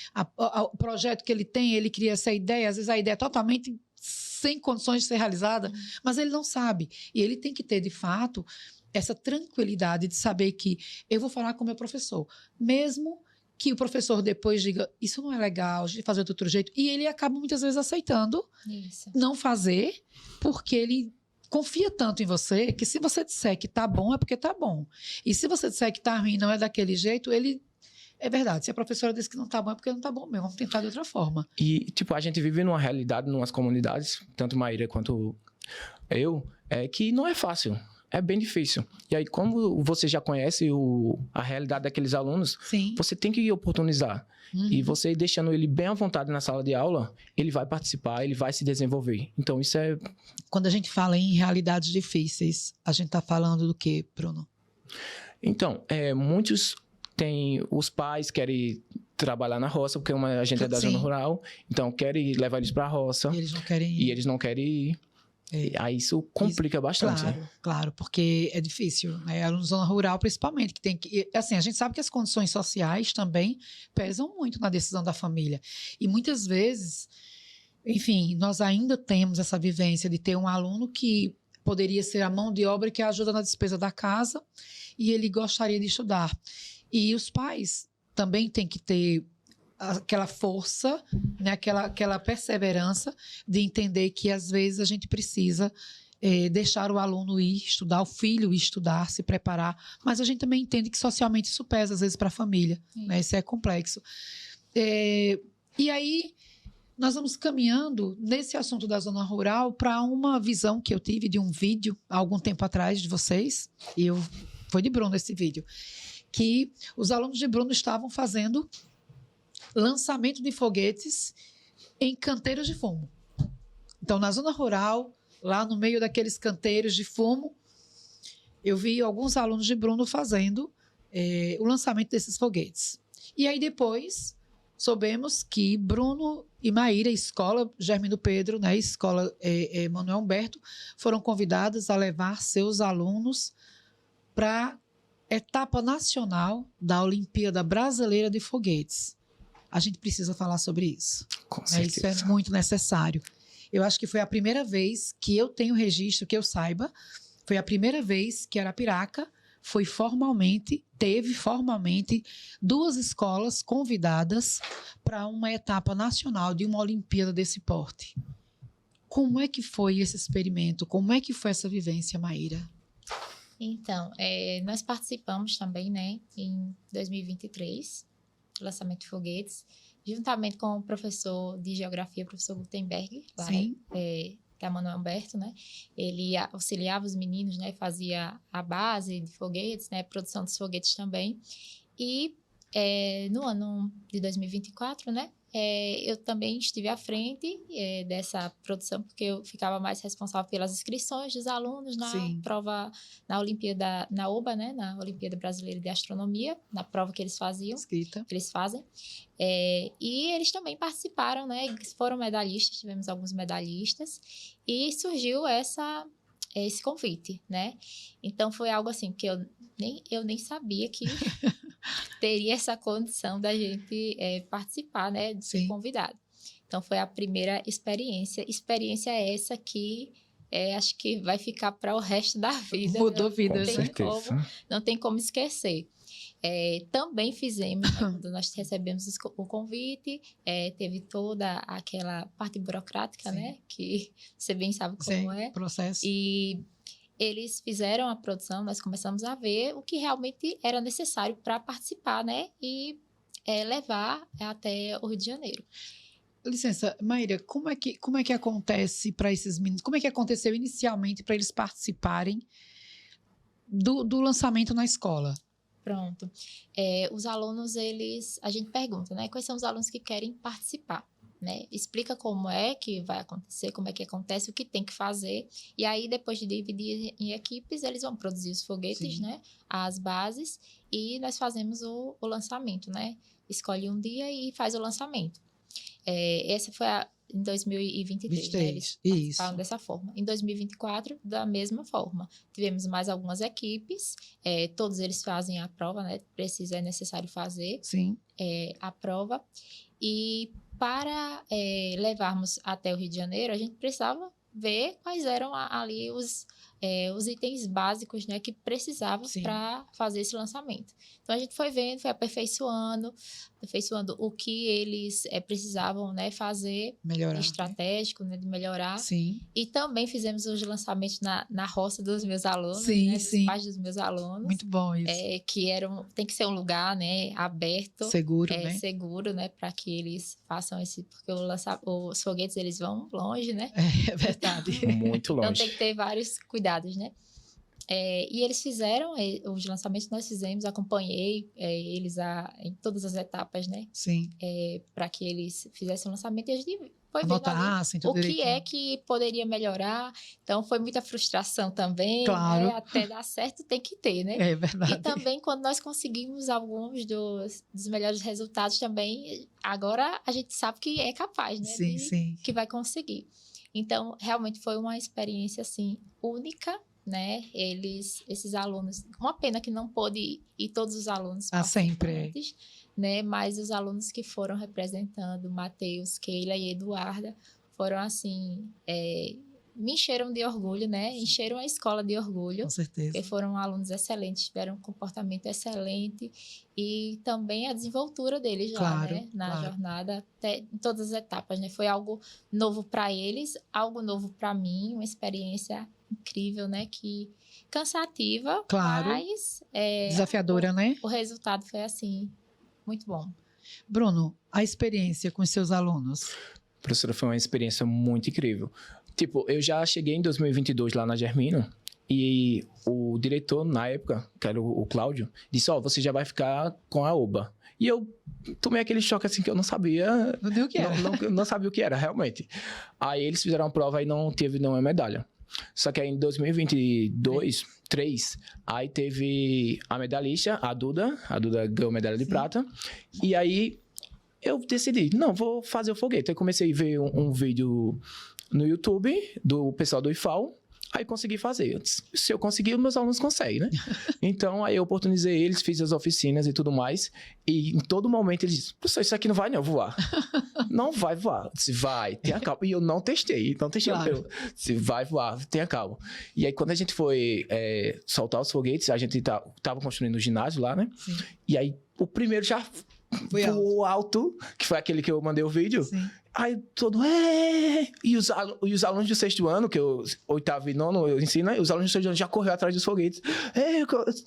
o projeto que ele tem, ele cria essa ideia, às vezes a ideia é totalmente sem condições de ser realizada, mas ele não sabe. E ele tem que ter, de fato, essa tranquilidade de saber que eu vou falar com o meu professor, mesmo que o professor depois diga, isso não é legal, a gente fazer de outro jeito, e ele acaba muitas vezes aceitando não fazer, porque ele confia tanto em você, que se você disser que tá bom, é porque tá bom. E se você disser que tá ruim, não é daquele jeito, ele... É verdade, se a professora disse que não tá bom, é porque não tá bom mesmo, vamos tentar de outra forma. E, a gente vive numa realidade, numas comunidades, tanto Maíra quanto eu, que não é fácil. É bem difícil. E aí, como você já conhece a realidade daqueles alunos, Sim. Você tem que oportunizar. E você deixando ele bem à vontade na sala de aula, ele vai participar, ele vai se desenvolver. Então, isso é... Quando a gente fala em realidades difíceis, a gente está falando do quê, Bruno? Então, muitos têm... Os pais querem trabalhar na roça, porque a gente é da zona rural. Então, querem levar eles para a roça. E eles não querem ir. E eles não querem ir. Aí isso complica bastante. Claro, porque é difícil, né? Na zona rural, principalmente, que tem que... Assim, a gente sabe que as condições sociais também pesam muito na decisão da família. E muitas vezes, enfim, nós ainda temos essa vivência de ter um aluno que poderia ser a mão de obra que ajuda na despesa da casa e ele gostaria de estudar. E os pais também têm que ter aquela força, né? aquela perseverança de entender que às vezes a gente precisa deixar o aluno ir estudar, o filho ir estudar, se preparar, mas a gente também entende que socialmente isso pesa, às vezes, para a família, né? Isso é complexo. E aí, nós vamos caminhando nesse assunto da zona rural para uma visão que eu tive de um vídeo há algum tempo atrás de vocês, foi de Bruno esse vídeo, que os alunos de Bruno estavam fazendo lançamento de foguetes em canteiros de fumo. Então, na zona rural, lá no meio daqueles canteiros de fumo, eu vi alguns alunos de Bruno fazendo o lançamento desses foguetes. E aí depois soubemos que Bruno e Maíra, escola Germino Pedro, né, escola Manuel Humberto, foram convidadas a levar seus alunos para a etapa nacional da Olimpíada Brasileira de Foguetes. A gente precisa falar sobre isso. Com certeza. Isso é muito necessário. Eu acho que foi a primeira vez que eu tenho registro, que eu saiba, foi a primeira vez que Arapiraca teve formalmente 2 escolas convidadas para uma etapa nacional de uma Olimpíada desse porte. Como é que foi esse experimento? Como é que foi essa vivência, Maíra? Então, nós participamos também, né, em 2023, do lançamento de foguetes, juntamente com o professor de geografia, o professor Gutenberg, lá, da Manuel Humberto, né? Ele auxiliava os meninos, né? Fazia a base de foguetes, né? Produção dos foguetes também. E no ano de 2024, né? Eu também estive à frente dessa produção, porque eu ficava mais responsável pelas inscrições dos alunos na prova, na Olimpíada, na OBA, né? Na Olimpíada Brasileira de Astronomia, na prova que eles faziam, que eles fazem. E eles também participaram, né? Foram medalhistas, tivemos alguns medalhistas, e surgiu esse convite, né? Então, foi algo assim que eu nem sabia que teria essa condição da gente participar, né? De ser convidado. Então, foi a primeira experiência. Experiência essa que acho que vai ficar para o resto da vida. Mudou vidas, né? Não tem como esquecer. Também fizemos, né, quando nós recebemos o convite, teve toda aquela parte burocrática, né? Que você bem sabe como é. Processo. E eles fizeram a produção, nós começamos a ver o que realmente era necessário para participar, né? E levar até o Rio de Janeiro. Licença, Maíra, como é que acontece para esses meninos? Como é que aconteceu inicialmente para eles participarem do lançamento na escola? Pronto. Os alunos, a gente pergunta, né? Quais são os alunos que querem participar? Né? Explica como é que vai acontecer, como é que acontece, o que tem que fazer. E aí, depois de dividir em equipes, eles vão produzir os foguetes, né? As bases, e nós fazemos o lançamento, né? Escolhe um dia e faz o lançamento. Essa foi em 2023, né? Eles participaram dessa forma. Em 2024, da mesma forma. Tivemos mais algumas equipes, todos eles fazem a prova, né? É necessário fazer a prova. E para levarmos até o Rio de Janeiro, a gente precisava ver quais eram ali os itens básicos, né, que precisavam para fazer esse lançamento. Então, a gente foi vendo, foi aperfeiçoando o que eles precisavam, né, fazer estratégico, né, de melhorar. E também fizemos os lançamentos na roça dos meus alunos, né, dos pais dos meus alunos. Muito bom isso. Que tem que ser um lugar, né, aberto. Seguro, né? Seguro, né, para que eles façam porque os foguetes, eles vão longe, né? É verdade. Muito longe. Então, tem que ter vários cuidados, né? E eles fizeram os lançamentos que nós fizemos, acompanhei eles em todas as etapas, né? Para que eles fizessem o lançamento, e a gente foi vendo ali o que é que poderia melhorar. Então, foi muita frustração também, claro. Né? Até dar certo tem que ter, né? É verdade. E também, quando nós conseguimos alguns dos melhores resultados também, agora a gente sabe que é capaz, né? Que vai conseguir. Então, realmente foi uma experiência, assim, única, né? Esses alunos, uma pena que não pôde ir todos os alunos participantes, né? Mas os alunos que foram representando, Matheus, Keila e Eduarda, foram, assim, me encheram de orgulho, né? Encheram a escola de orgulho. Com certeza. Porque foram alunos excelentes, tiveram um comportamento excelente e também a desenvoltura deles lá, né? Na jornada, até em todas as etapas, né? Foi algo novo para eles, algo novo para mim, uma experiência incrível, né? Que cansativa, mas... desafiadora, né? O resultado foi, assim, muito bom. Bruno, a experiência com os seus alunos? Professora, foi uma experiência muito incrível. Tipo, eu já cheguei em 2022 lá na Germino e o diretor, na época, que era o Cláudio, disse, você já vai ficar com a OBA. E eu tomei aquele choque assim que eu não sabia... Não o que era. Não sabia o que era, realmente. Aí eles fizeram uma prova e não teve nenhuma medalha. Só que aí em 2022, 3, aí teve a medalhista, a Duda ganhou medalha de prata, e aí eu decidi, não, vou fazer o foguete. Aí comecei a ver um vídeo no YouTube do pessoal do IFAL, aí consegui fazer. Se eu conseguir, meus alunos conseguem, né? Então, aí eu oportunizei eles, fiz as oficinas e tudo mais. E em todo momento eles dizem, professor, isso aqui não vai não voar. Não vai voar. Eu disse, vai, tenha calma. E eu não testei. Claro. Eu disse, vai voar, tenha calma. E aí, quando a gente foi soltar os foguetes, a gente tava construindo o ginásio lá, né? Sim. E aí, o primeiro já voou alto, que foi aquele que eu mandei o vídeo. Sim. Aí todo... E os alunos do 6º ano, que eu, 8º e 9º, eu ensino, os alunos do 6º ano já correram atrás dos foguetes.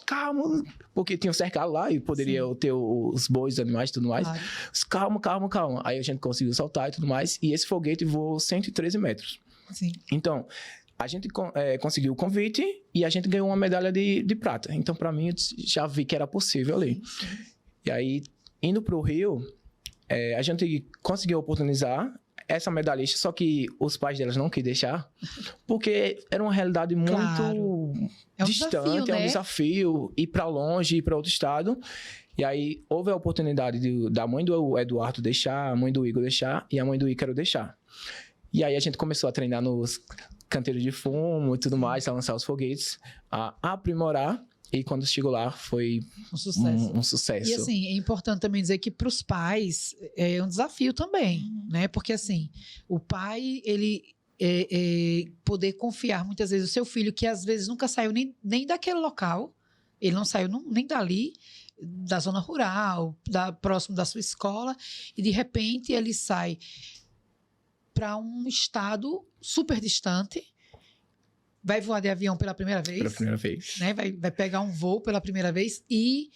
Calma, porque tinham cercado lá e poderia ter os bois, os animais e tudo mais. Claro. Calma. Aí a gente conseguiu soltar e tudo mais. E esse foguete voou 113 metros. Sim. Então, a gente conseguiu o convite e a gente ganhou uma medalha de prata. Então, para mim, eu já vi que era possível ali. Sim. E aí, indo pro Rio... a gente conseguiu oportunizar essa medalhista, só que os pais delas não quis deixar, porque era uma realidade muito distante, desafio, né? É um desafio, ir para longe, ir para outro estado. E aí houve a oportunidade da mãe do Eduardo deixar, a mãe do Igor deixar e a mãe do Ícaro deixar. E aí a gente começou a treinar nos canteiros de fumo e tudo mais, a lançar os foguetes, a aprimorar. E quando chegou lá, foi um sucesso. E assim, é importante também dizer que para os pais é um desafio também, né? Porque assim, o pai, ele poder confiar muitas vezes o seu filho, que às vezes nunca saiu nem daquele local, ele não saiu nem dali, da zona rural, próximo da sua escola, e de repente ele sai para um estado super distante, vai voar de avião pela primeira vez. Pela primeira vez. Né? Vai pegar um voo pela primeira vez e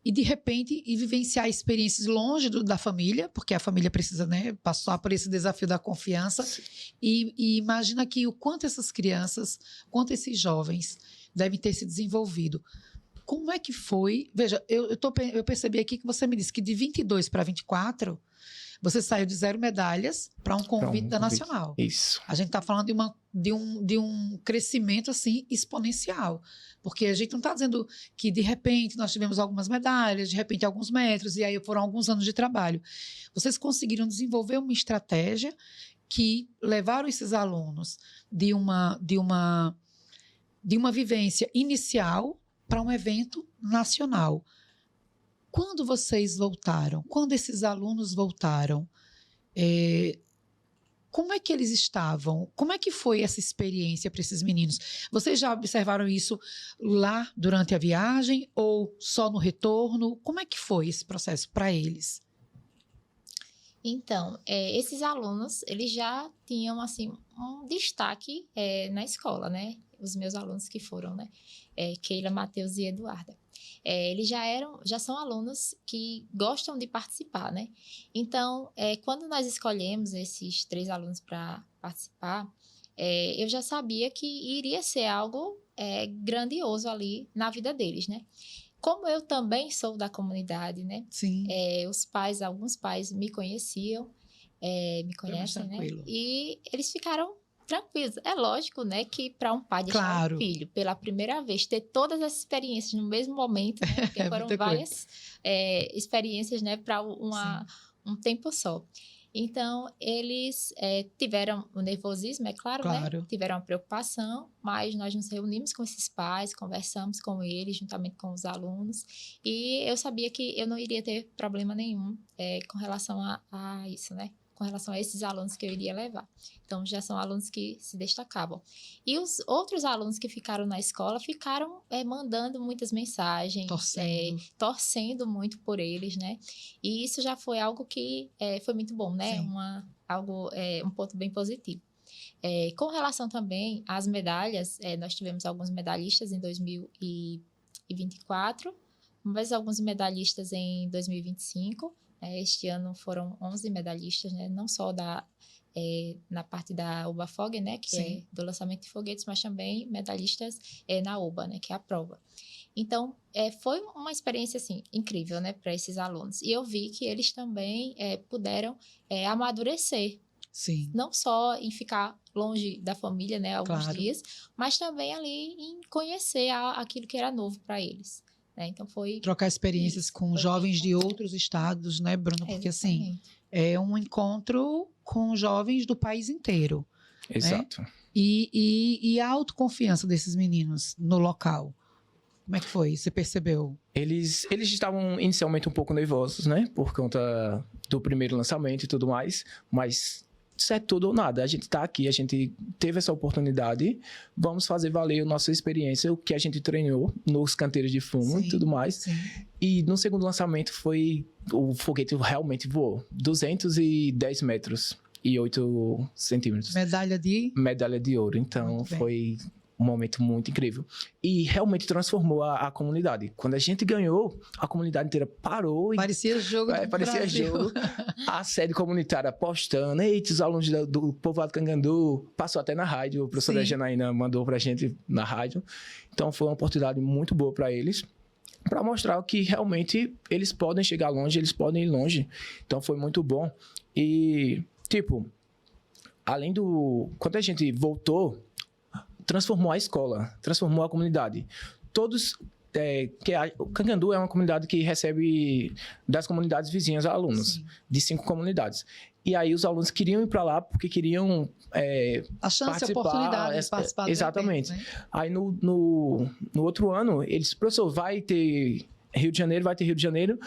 de repente, vivenciar experiências longe da família, porque a família precisa, né, passar por esse desafio da confiança. E imagina aqui o quanto essas crianças, quanto esses jovens devem ter se desenvolvido. Como é que foi? Veja, eu percebi aqui que você me disse que de 22 para 24... Você saiu de 0 medalhas para um convite da Nacional. Isso. A gente está falando de um crescimento assim exponencial. Porque a gente não está dizendo que, de repente, nós tivemos algumas medalhas, de repente, alguns metros, e aí foram alguns anos de trabalho. Vocês conseguiram desenvolver uma estratégia que levaram esses alunos de uma vivência inicial para um evento nacional. Quando vocês voltaram, quando esses alunos voltaram, como é que eles estavam? Como é que foi essa experiência para esses meninos? Vocês já observaram isso lá durante a viagem ou só no retorno? Como é que foi esse processo para eles? Então, esses alunos, eles já tinham, assim, um destaque na escola, né? Os meus alunos que foram, né? Keila, Matheus e Eduarda. Eles já são alunos que gostam de participar, né? Então, quando nós escolhemos esses 3 alunos para participar, eu já sabia que iria ser algo grandioso ali na vida deles, né? Como eu também sou da comunidade, né? Sim. Alguns pais me conheciam, me conhecem, né? E eles ficaram tranquilos. É lógico, né, que para um pai deixar um filho pela primeira vez, ter todas essas experiências no mesmo momento, né? Porque foram várias experiências, né, para um tempo só. Então, eles tiveram o nervosismo, é claro, né? Tiveram a preocupação, mas nós nos reunimos com esses pais, conversamos com eles, juntamente com os alunos, e eu sabia que eu não iria ter problema nenhum com relação a isso, né? com relação a esses alunos que eu iria levar. Então, já são alunos que se destacavam. E os outros alunos que ficaram na escola ficaram mandando muitas mensagens, torcendo muito por eles, né? E isso já foi algo que foi muito bom, né? Um ponto bem positivo. Com relação também às medalhas, nós tivemos alguns medalhistas em 2024, mas alguns medalhistas em 2025. Este ano foram 11 medalhistas, né? Não só na parte da UBAFOG, né? Que é do lançamento de foguetes, mas também medalhistas na UBA, né? Que é a prova. Então, foi uma experiência, assim, incrível, né? Para esses alunos. E eu vi que eles também puderam amadurecer. Sim. Não só em ficar longe da família, né? Alguns dias, mas também ali em conhecer aquilo que era novo para eles. Né? Então foi trocar experiências com jovens de outros estados, né, Bruno? Porque assim, é um encontro com jovens do país inteiro. Exato. Né? E a autoconfiança desses meninos no local. Como é que foi? Você percebeu? Eles estavam inicialmente um pouco nervosos, né? Por conta do primeiro lançamento e tudo mais, mas isso é tudo ou nada. A gente está aqui, a gente teve essa oportunidade, vamos fazer valer a nossa experiência, o que a gente treinou nos canteiros de fumo e tudo mais. Sim. E no segundo lançamento o foguete realmente voou 210 metros e 8 centímetros. Medalha de ouro. Então foi um momento muito incrível. E realmente transformou a comunidade. Quando a gente ganhou, a comunidade inteira parou. Parecia jogo do parecia Brasil. jogo. A sede comunitária postando. Eita, os alunos do povoado Cangandu. Passou até na rádio. A professora Janaína mandou pra gente na rádio. Então foi uma oportunidade muito boa para eles. Para mostrar que realmente eles podem chegar longe, eles podem ir longe. Então foi muito bom. E, além quando a gente voltou, transformou a escola, transformou a comunidade. O Cangandu é uma comunidade que recebe das comunidades vizinhas alunos, de 5 comunidades. E aí os alunos queriam ir para lá porque queriam a chance, a oportunidade de participar do exatamente. evento, né? Aí no outro ano, eles, professor, vai ter Rio de Janeiro.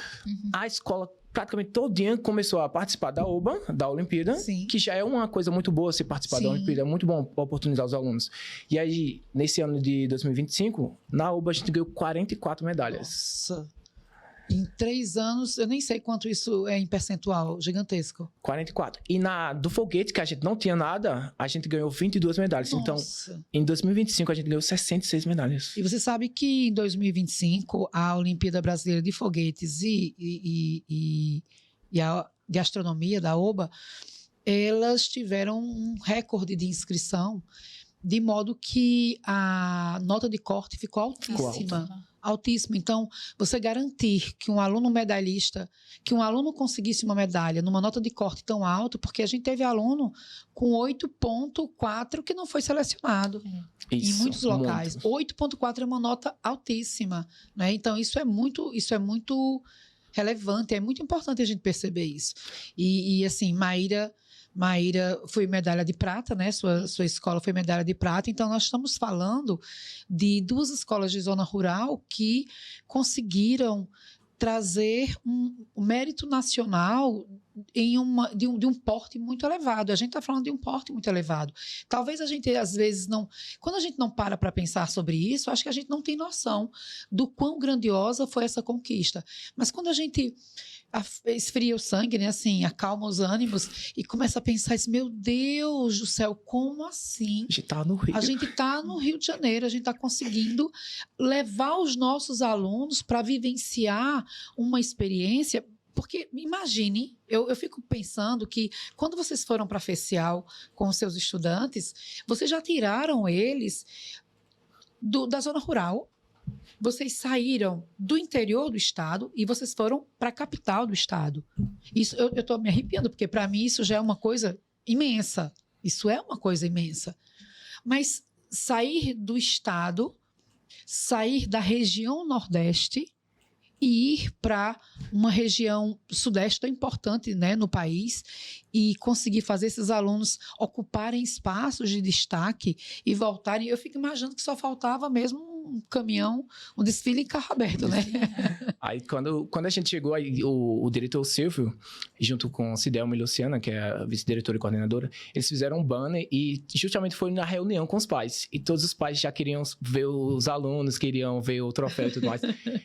A escola praticamente todinha começou a participar da OBA, da Olimpíada, que já é uma coisa muito boa se participar da Olimpíada, é muito bom oportunizar os alunos. E aí, nesse ano de 2025, na OBA a gente ganhou 44 medalhas. Nossa! Em 3 anos, eu nem sei quanto isso é em percentual, gigantesco. 44. E do foguete, que a gente não tinha nada, a gente ganhou 22 medalhas. Nossa. Então, em 2025, a gente ganhou 66 medalhas. E você sabe que em 2025, a Olimpíada Brasileira de Foguetes e a de Astronomia, da OBA, elas tiveram um recorde de inscrição, de modo que a nota de corte ficou altíssima. Altíssimo. Então, você garantir que um aluno medalhista, que um aluno conseguisse uma medalha numa nota de corte tão alta, porque a gente teve aluno com 8,4 que não foi selecionado em muitos locais. 8,4 é uma nota altíssima, né? Então, isso é muito relevante, é muito importante a gente perceber isso. E assim, Maíra foi medalha de prata, né? Sua escola foi medalha de prata. Então, nós estamos falando de 2 escolas de zona rural que conseguiram trazer um mérito nacional de um porte muito elevado. A gente está falando de um porte muito elevado. Talvez a gente, às vezes, não... Quando a gente não para pensar sobre isso, acho que a gente não tem noção do quão grandiosa foi essa conquista. Mas quando a gente esfria o sangue, né? Assim, acalma os ânimos e começa a pensar assim, meu Deus do céu, como assim? A gente está no Rio. A gente está no Rio de Janeiro, a gente está conseguindo levar os nossos alunos para vivenciar uma experiência. Porque, imagine, eu fico pensando que quando vocês foram para a FECIAL com os seus estudantes, vocês já tiraram eles da zona rural, vocês saíram do interior do estado e vocês foram para a capital do estado. Isso, eu estou me arrepiando, porque para mim isso já é uma coisa imensa. Isso é uma coisa imensa. Mas sair do estado, sair da região Nordeste e ir para uma região sudeste tão importante, né, no país e conseguir fazer esses alunos ocuparem espaços de destaque e voltarem. Eu fico imaginando que só faltava mesmo um caminhão, um desfile em carro aberto, né? Aí, quando a gente chegou, aí, o diretor Silvio, junto com Cidelma e Luciana, que é a vice-diretora e coordenadora, eles fizeram um banner e justamente foi na reunião com os pais. E todos os pais já queriam ver os alunos, queriam ver o troféu e tudo mais.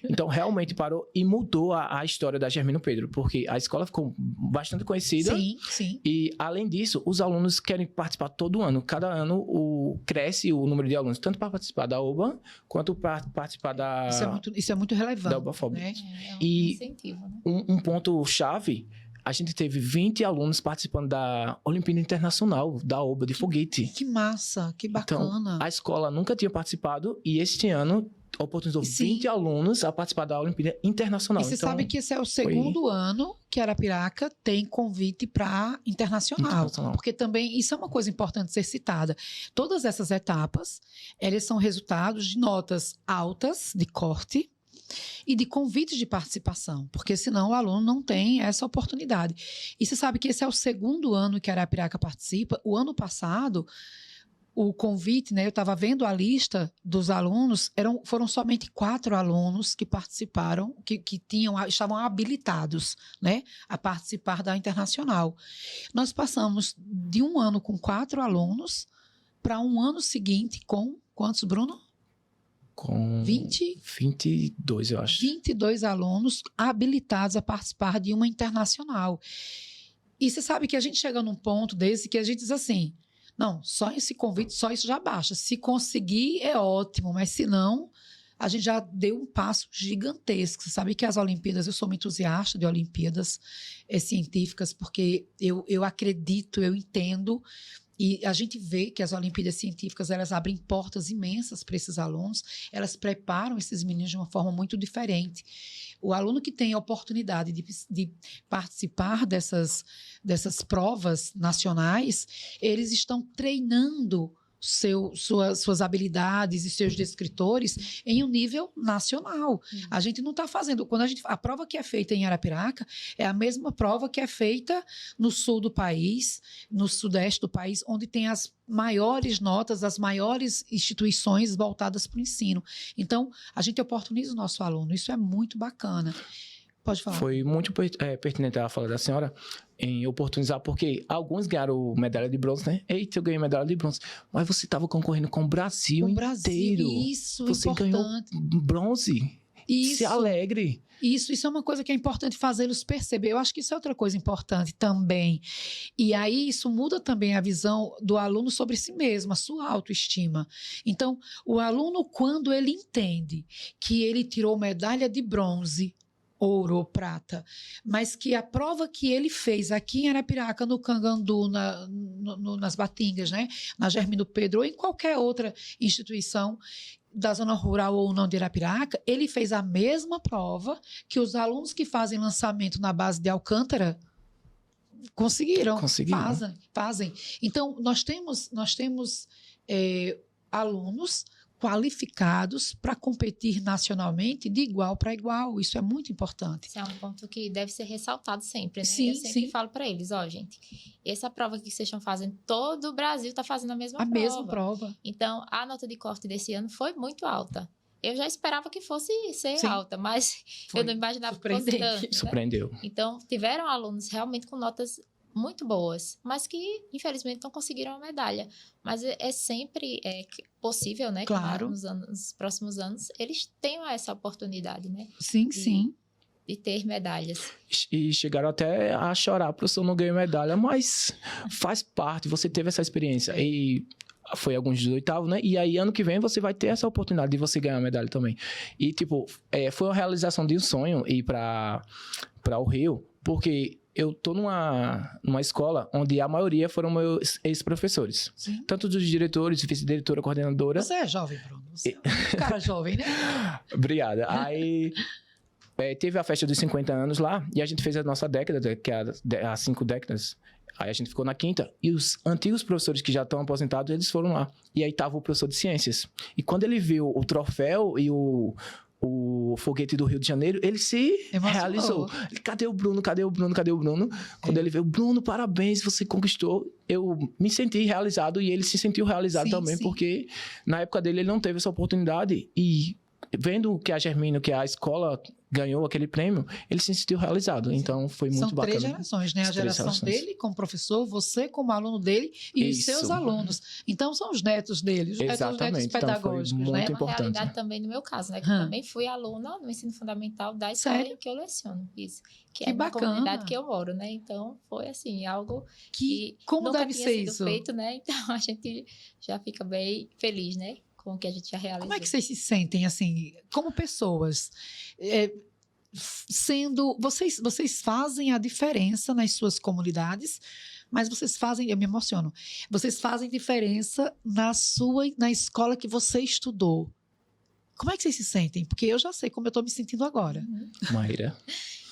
Então, realmente parou e mudou a história da Germino Pedro, porque a escola ficou bastante conhecida. Sim, sim. E, além disso, os alunos querem participar todo ano. Cada ano cresce o número de alunos, tanto para participar da OBA, quanto para participar da... Isso é muito relevante. Da OBAFOB. Né? É um E incentivo, né? um ponto-chave, a gente teve 20 alunos participando da Olimpíada Internacional, da OBA de foguete. Que massa, que Então, bacana. a escola nunca tinha participado e este ano oportunizou Sim. 20 alunos a participar da Olimpíada Internacional. E você Então, sabe que esse é o segundo ano que Arapiraca tem convite para internacional. Porque também isso é uma coisa importante ser citada. Todas essas etapas, elas são resultados de notas altas de corte e de convites de participação, porque senão o aluno não tem essa oportunidade. E você sabe que esse é o segundo ano que Arapiraca participa. O ano passado, o convite, né, eu estava vendo a lista dos alunos, foram somente 4 alunos que participaram, que estavam habilitados, né, a participar da internacional. Nós passamos de um ano com 4 alunos para um ano seguinte com quantos, Bruno? Com 22, eu acho. 22 alunos habilitados a participar de uma internacional. E você sabe que a gente chega num ponto desse que a gente diz assim, não, só esse convite, só isso já baixa. Se conseguir, é ótimo, mas se não, a gente já deu um passo gigantesco. Você sabe que as Olimpíadas, eu sou uma entusiasta de Olimpíadas científicas, porque eu acredito, eu entendo. E a gente vê que as Olimpíadas Científicas, elas abrem portas imensas para esses alunos, elas preparam esses meninos de uma forma muito diferente. O aluno que tem a oportunidade de participar dessas provas nacionais, eles estão treinando suas habilidades e seus descritores em um nível nacional. A gente não está fazendo... A prova que é feita em Arapiraca é a mesma prova que é feita no sul do país, no sudeste do país, onde tem as maiores notas, as maiores instituições voltadas para o ensino. Então, a gente oportuniza o nosso aluno. Isso é muito bacana. Pode falar. Foi muito pertinente a fala da senhora em oportunizar, porque alguns ganharam medalha de bronze, né? Eita, eu ganhei medalha de bronze. Mas você estava concorrendo com o Brasil inteiro. Isso, você importante. Ganhou bronze. Isso. Se alegre. Isso é uma coisa que é importante fazê-los perceber. Eu acho que isso é outra coisa importante também. E aí isso muda também a visão do aluno sobre si mesmo, a sua autoestima. Então, o aluno, quando ele entende que ele tirou medalha de bronze, ouro ou prata, mas que a prova que ele fez aqui em Arapiraca, no Cangandu, nas Batingas, né? Na Germino Pedro ou em qualquer outra instituição da zona rural ou não de Arapiraca, ele fez a mesma prova que os alunos que fazem lançamento na base de Alcântara conseguiram. Fazem. Então, nós temos alunos qualificados para competir nacionalmente de igual para igual. Isso é muito importante. Isso é um ponto que deve ser ressaltado sempre, né? Sim, eu sempre sim. falo para eles, gente, essa prova que vocês estão fazendo, todo o Brasil está fazendo a mesma prova. Então, a nota de corte desse ano foi muito alta. Eu já esperava que fosse ser alta, mas eu não imaginava que fosse tanto, né? Surpreendeu. Então, tiveram alunos realmente com notas muito boas, mas que, infelizmente, não conseguiram a medalha. Mas é sempre possível, né? Claro. Que nos próximos anos, eles tenham essa oportunidade, né? Sim. De ter medalhas. E chegaram até a chorar, professor, não ganhei medalha, mas faz parte, você teve essa experiência. E foi alguns 18º, né? E aí, ano que vem, você vai ter essa oportunidade de você ganhar a medalha também. E, tipo, foi uma realização de um sonho ir para o Rio, porque eu tô numa escola onde a maioria foram meus ex-professores. Sim. Tanto dos diretores, vice-diretora, coordenadora. Você é jovem, Bruno. Você é um cara jovem, né? Obrigada. Aí teve a festa dos 50 anos lá e a gente fez a nossa década, que é as 5 décadas. Aí a gente ficou na 5ª e os antigos professores que já estão aposentados, eles foram lá. E aí tava o professor de ciências. E quando ele viu o troféu e o foguete do Rio de Janeiro, ele se realizou. Cadê o Bruno? Cadê o Bruno? Cadê o Bruno? Quando ele veio, Bruno, parabéns, você conquistou. Eu me senti realizado e ele se sentiu realizado também, porque na época dele ele não teve essa oportunidade e vendo que a Germino, que a escola ganhou aquele prêmio, ele se sentiu realizado. Então, foi muito bacana. São 3 gerações, né? A geração dele como professor, você como aluno dele e os seus alunos. Então, são os netos dele, os netos pedagógicos, então, né? Muito importante. Realidade também no meu caso, né? Que eu também fui aluna no ensino fundamental da escola em que eu leciono. Isso. Que é uma comunidade que eu moro, né? Então, foi assim, algo que como nunca deve tinha ser sido isso? Feito, né? Então, a gente já fica bem feliz, né? Com o que a gente já realizou. Como é que vocês se sentem, assim, como pessoas? Vocês fazem a diferença nas suas comunidades, mas vocês fazem, eu me emociono, vocês fazem diferença na escola que você estudou. Como é que vocês se sentem? Porque eu já sei como eu estou me sentindo agora. Maíra.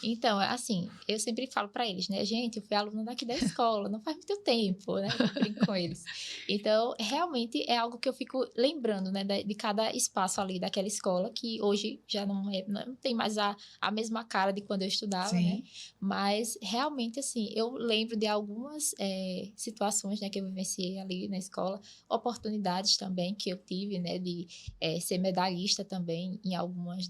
Então, assim, eu sempre falo para eles, né? Gente, eu fui aluna daqui da escola, não faz muito tempo, né? Eu brinco com eles. Então, realmente é algo que eu fico lembrando, né? De cada espaço ali daquela escola, que hoje já não tem mais a mesma cara de quando eu estudava, né? Mas, realmente, assim, eu lembro de algumas situações, né? Que eu vivenciei ali na escola, oportunidades também que eu tive, né? De ser medalhista também em algumas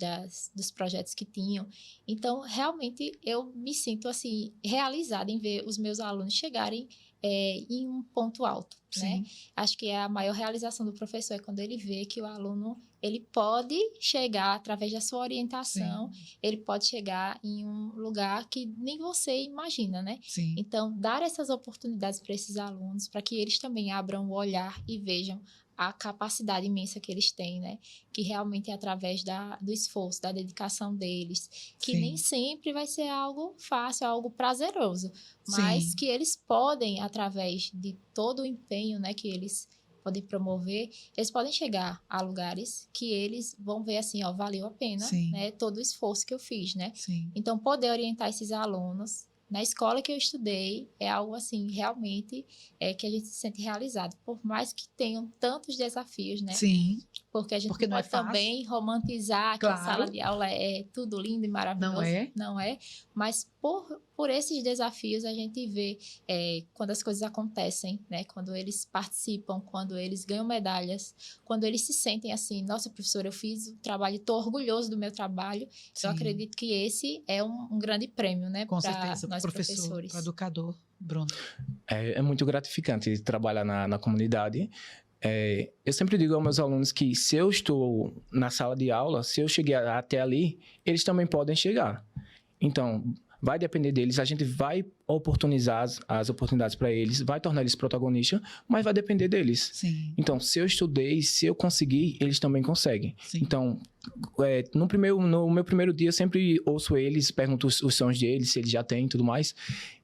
dos projetos que tinham. Então, realmente, eu me sinto, assim, realizada em ver os meus alunos chegarem em um ponto alto, né? Acho que a maior realização do professor é quando ele vê que o aluno, ele pode chegar, através da sua orientação, ele pode chegar em um lugar que nem você imagina, né? Então, dar essas oportunidades para esses alunos, para que eles também abram o olhar e vejam a capacidade imensa que eles têm, né? Que realmente é através do esforço, da dedicação deles, que nem sempre vai ser algo fácil, algo prazeroso, mas que eles podem, através de todo o empenho, né, que eles podem promover, eles podem chegar a lugares que eles vão ver assim, ó, valeu a pena, né, todo o esforço que eu fiz, né? Então, poder orientar esses alunos na escola que eu estudei é algo assim, realmente, que a gente se sente realizado, por mais que tenham tantos desafios, né? Porque a gente pode também romantizar que a sala de aula é tudo lindo e maravilhoso. Não é. Mas por esses desafios a gente vê quando as coisas acontecem, né? Quando eles participam, quando eles ganham medalhas, quando eles se sentem assim, nossa, professor, eu fiz o trabalho, estou orgulhoso do meu trabalho. Eu acredito que esse é um grande prêmio, né? Com certeza, nós professores. Educador, Bruno. É muito gratificante trabalhar na comunidade. Eu sempre digo aos meus alunos que se eu estou na sala de aula, se eu cheguei até ali, eles também podem chegar. Então, vai depender deles, a gente vai oportunizar as oportunidades para eles, vai tornar eles protagonistas, mas vai depender deles. Então, se eu estudei, se eu conseguir, eles também conseguem. Então, no meu primeiro dia, eu sempre ouço eles, pergunto os sonhos deles, se eles já têm e tudo mais.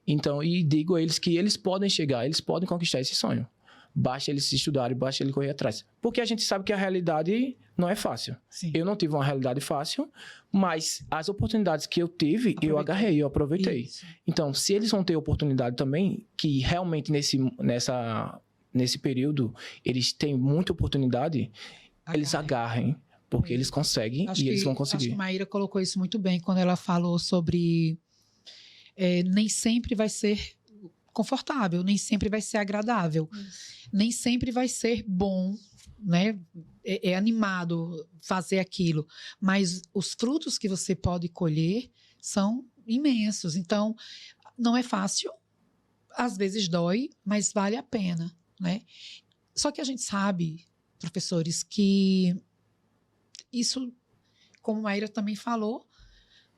Então, e digo a eles que eles podem chegar, eles podem conquistar esse sonho. Basta eles estudarem, basta eles correr atrás. Porque a gente sabe que a realidade não é fácil. Eu não tive uma realidade fácil, mas as oportunidades que eu tive, eu agarrei, eu aproveitei. Então, se eles vão ter oportunidade também, que realmente nesse período eles têm muita oportunidade, eles agarrem, porque eles conseguem e eles vão conseguir. Acho que a Maíra colocou isso muito bem quando ela falou sobre nem sempre vai ser confortável, nem sempre vai ser agradável, nem sempre vai ser bom, né? É animado fazer aquilo, mas os frutos que você pode colher são imensos. Então, não é fácil, às vezes dói, mas vale a pena, né? Só que a gente sabe, professores, que isso, como a Maíra também falou,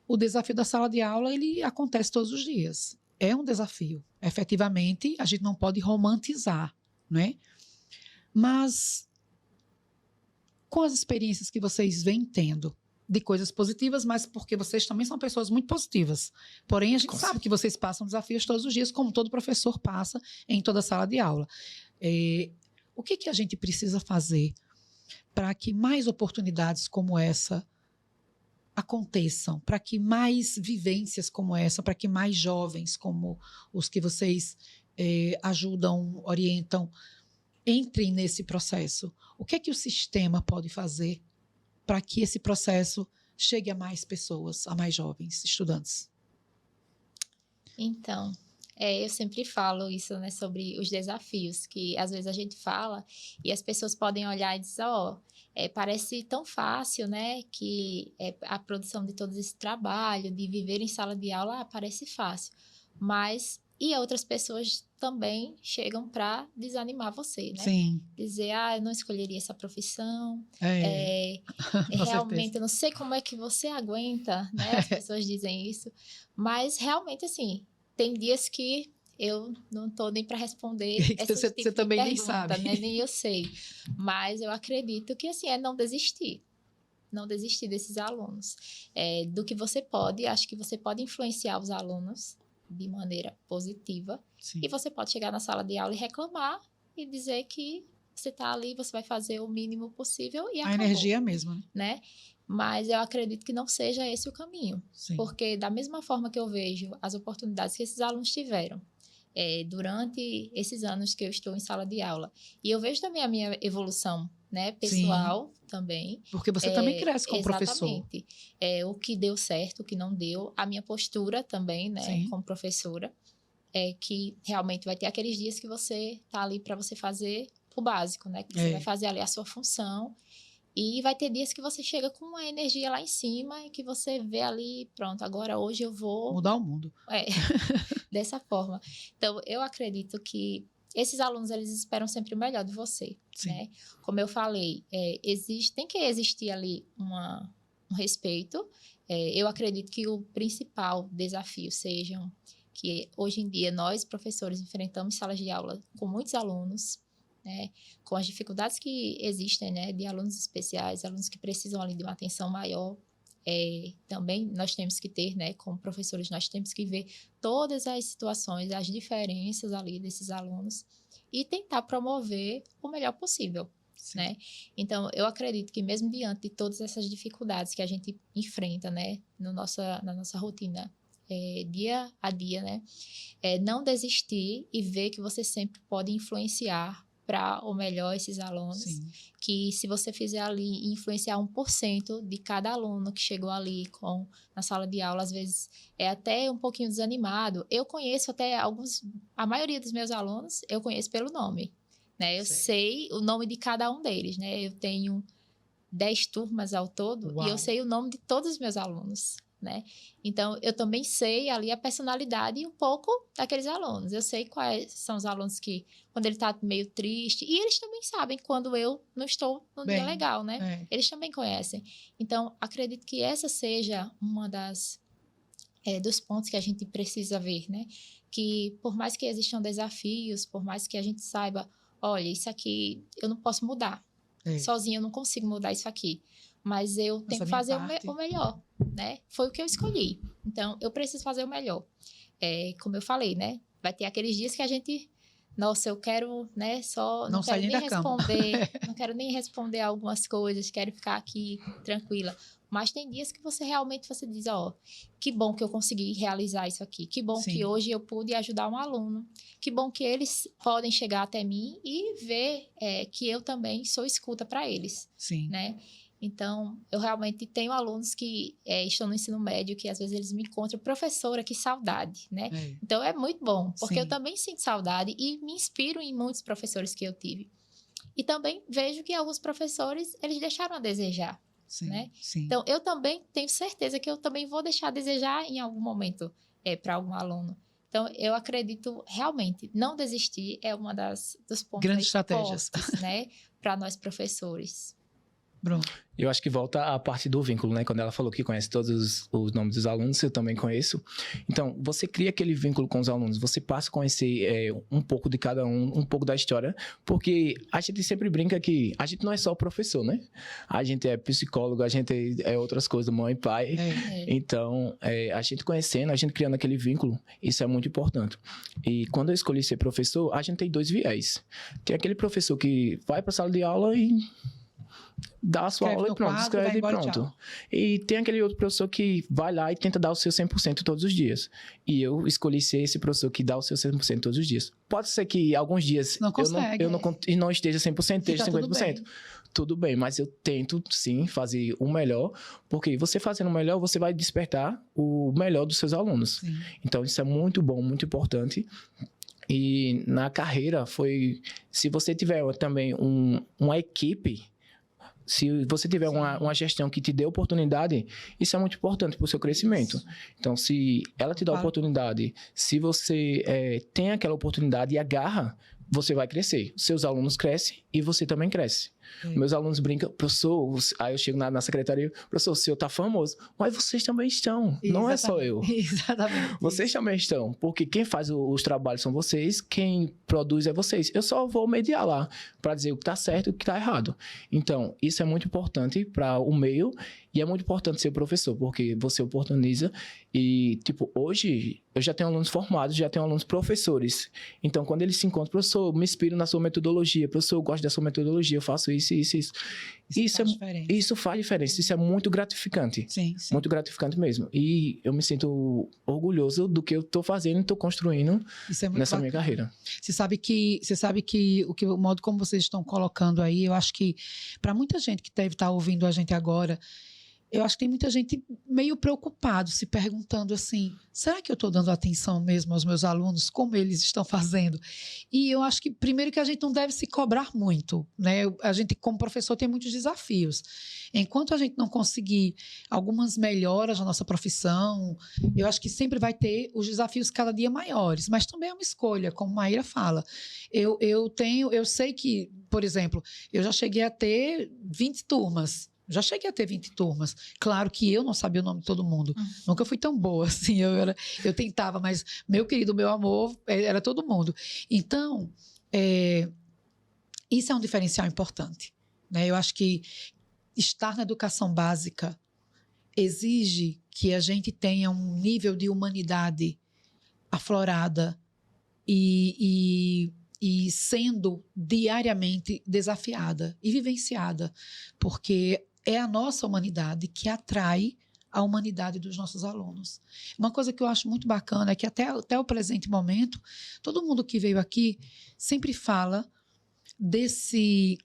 o desafio da sala de aula, ele acontece todos os dias. É um desafio. Efetivamente, a gente não pode romantizar, né? Mas, com as experiências que vocês vêm tendo, de coisas positivas, mas porque vocês também são pessoas muito positivas. Porém, a gente sabe que vocês passam desafios todos os dias, como todo professor passa em toda sala de aula. O que a gente precisa fazer para que mais oportunidades como essa aconteçam, para que mais vivências como essa, para que mais jovens como os que vocês ajudam, orientam, entrem nesse processo? O que é que o sistema pode fazer para que esse processo chegue a mais pessoas, a mais jovens, estudantes? Então, eu sempre falo isso, né, sobre os desafios, que às vezes a gente fala e as pessoas podem olhar e dizer, parece tão fácil, né, que a produção de todo esse trabalho, de viver em sala de aula, parece fácil. Mas, e outras pessoas também chegam para desanimar você, né? Sim. Dizer, eu não escolheria essa profissão, Com realmente, certeza. eu não sei como é que você aguenta, né? As pessoas dizem isso, mas realmente, assim, tem dias que eu não estou nem para responder esse tipo Você também de nem pergunta, sabe. né? Nem eu sei, mas eu acredito que, assim, não desistir. Não desistir desses alunos. Do que você pode, acho que você pode influenciar os alunos de maneira positiva. Sim. E você pode chegar na sala de aula e reclamar e dizer que você está ali, você vai fazer o mínimo possível e acabou. A energia mesmo, né? Mas eu acredito que não seja esse o caminho. Sim. Porque da mesma forma que eu vejo as oportunidades que esses alunos tiveram durante esses anos que eu estou em sala de aula, e eu vejo também a minha evolução, né, pessoal também. Porque você também cresce como professor. Exatamente. O que deu certo, o que não deu, a minha postura também, né, Sim. como professora, que realmente vai ter aqueles dias que você tá ali para você fazer o básico, né, que você vai fazer ali a sua função, e vai ter dias que você chega com uma energia lá em cima e que você vê ali, pronto, agora hoje eu vou mudar o mundo. Dessa forma. Então, eu acredito que esses alunos, eles esperam sempre o melhor de você, Sim. né? Como eu falei, tem que existir ali um respeito. Eu acredito que o principal desafio seja que hoje em dia nós, professores, enfrentamos salas de aula com muitos alunos, né? Com as dificuldades que existem, né? De alunos especiais, alunos que precisam ali de uma atenção maior. Também nós temos que ter, né, como professores, nós temos que ver todas as situações, as diferenças ali desses alunos e tentar promover o melhor possível, né? Então, eu acredito que mesmo diante de todas essas dificuldades que a gente enfrenta, né, na nossa rotina, dia a dia, né, não desistir e ver que você sempre pode influenciar para o melhor esses alunos. Sim. Que se você fizer ali influenciar 1% de cada aluno que chegou ali na sala de aula, às vezes é até um pouquinho desanimado. Eu conheço até a maioria dos meus alunos, eu conheço pelo nome, né? Eu sei o nome de cada um deles, né? Eu tenho 10 turmas ao todo. Uau. E eu sei o nome de todos os meus alunos, né? Então, eu também sei ali a personalidade e um pouco daqueles alunos. Eu sei quais são os alunos que, quando ele está meio triste, e eles também sabem quando eu não estou num dia legal, né? Eles também conhecem. Então, acredito que essa seja uma dos pontos que a gente precisa ver, né? Que por mais que existam desafios, por mais que a gente saiba, olha, isso aqui eu não posso mudar. Sozinha eu não consigo mudar isso aqui. Mas eu tenho que fazer o melhor, né? Foi o que eu escolhi. Então, eu preciso fazer o melhor. Como eu falei, né? Vai ter aqueles dias que a gente... Nossa, eu quero, né? Não quero nem responder. Não quero nem responder algumas coisas. Quero ficar aqui tranquila. Mas tem dias que você realmente diz, que bom que eu consegui realizar isso aqui. Que bom que hoje eu pude ajudar um aluno. Que bom que eles podem chegar até mim e ver que eu também sou escuta para eles. Sim. Né? Então, eu realmente tenho alunos que estão no ensino médio, que às vezes eles me encontram, professora, que saudade, né? Então, é muito bom, porque eu também sinto saudade e me inspiro em muitos professores que eu tive. E também vejo que alguns professores, eles deixaram a desejar, né? Então, eu também tenho certeza que eu também vou deixar a desejar em algum momento para algum aluno. Então, eu acredito realmente, não desistir é uma dos pontos grandes estratégias, né? Para nós professores. Bruno. Eu acho que volta a parte do vínculo, né? Quando ela falou que conhece todos os nomes dos alunos, eu também conheço. Então, você cria aquele vínculo com os alunos, você passa a conhecer um pouco de cada um pouco da história, porque a gente sempre brinca que a gente não é só professor, né? A gente é psicólogo, a gente é outras coisas, mãe e pai. Então, a gente conhecendo, a gente criando aquele vínculo, isso é muito importante. E quando eu escolhi ser professor, a gente tem 2 viés. Tem aquele professor que vai para a sala de aula e dá a sua Escreve aula no e pronto, quadro, escreve vai e embora, pronto. tchau. E tem aquele outro professor que vai lá e tenta dar o seu 100% todos os dias. E eu escolhi ser esse professor que dá o seu 100% todos os dias. Pode ser que alguns dias Não consegue, eu não esteja 100%, esteja tá 50%. Tudo bem, mas eu tento, sim, fazer o melhor, porque você fazendo o melhor, você vai despertar o melhor dos seus alunos. Sim. Então, isso é muito bom, muito importante. E na carreira se você tiver também uma equipe, se você tiver uma gestão que te dê oportunidade, isso é muito importante para o seu crescimento. Então, se ela te dá oportunidade, se você tem aquela oportunidade e agarra, você vai crescer. Seus alunos crescem e você também cresce. Meus alunos brincam, professor, aí eu chego na secretaria, professor, o senhor tá famoso, mas vocês também estão, não é só eu. Exatamente. Vocês também estão, porque quem faz os trabalhos são vocês, quem produz é vocês. Eu só vou mediar lá para dizer o que tá certo e o que tá errado. Então, isso é muito importante para o meio e é muito importante ser professor, porque você oportuniza e, tipo, hoje eu já tenho alunos formados, já tenho alunos professores. Então, quando eles se encontram, professor, me inspiro na sua metodologia, professor, eu gosto da sua metodologia, eu faço isso. Isso faz diferença, isso é muito gratificante. Sim. Muito gratificante mesmo. E eu me sinto orgulhoso do que eu estou fazendo e estou construindo nessa minha carreira. Você sabe que o modo como vocês estão colocando aí, eu acho que para muita gente que deve estar ouvindo a gente agora, eu acho que tem muita gente meio preocupado, se perguntando assim, será que eu estou dando atenção mesmo aos meus alunos, como eles estão fazendo? E eu acho que, primeiro, que a gente não deve se cobrar muito, né? A gente, como professor, tem muitos desafios. Enquanto a gente não conseguir algumas melhoras na nossa profissão, eu acho que sempre vai ter os desafios cada dia maiores, mas também é uma escolha, como a Maíra fala. Eu sei que, por exemplo, eu já cheguei a ter 20 turmas. Já cheguei a ter 20 turmas. Claro que eu não sabia o nome de todo mundo. Nunca fui tão boa assim. Eu tentava, mas meu querido, meu amor, era todo mundo. Então, isso é um diferencial importante, né? Eu acho que estar na educação básica exige que a gente tenha um nível de humanidade aflorada e sendo diariamente desafiada e vivenciada, porque é a nossa humanidade que atrai a humanidade dos nossos alunos. Uma coisa que eu acho muito bacana é que até o presente momento, todo mundo que veio aqui sempre fala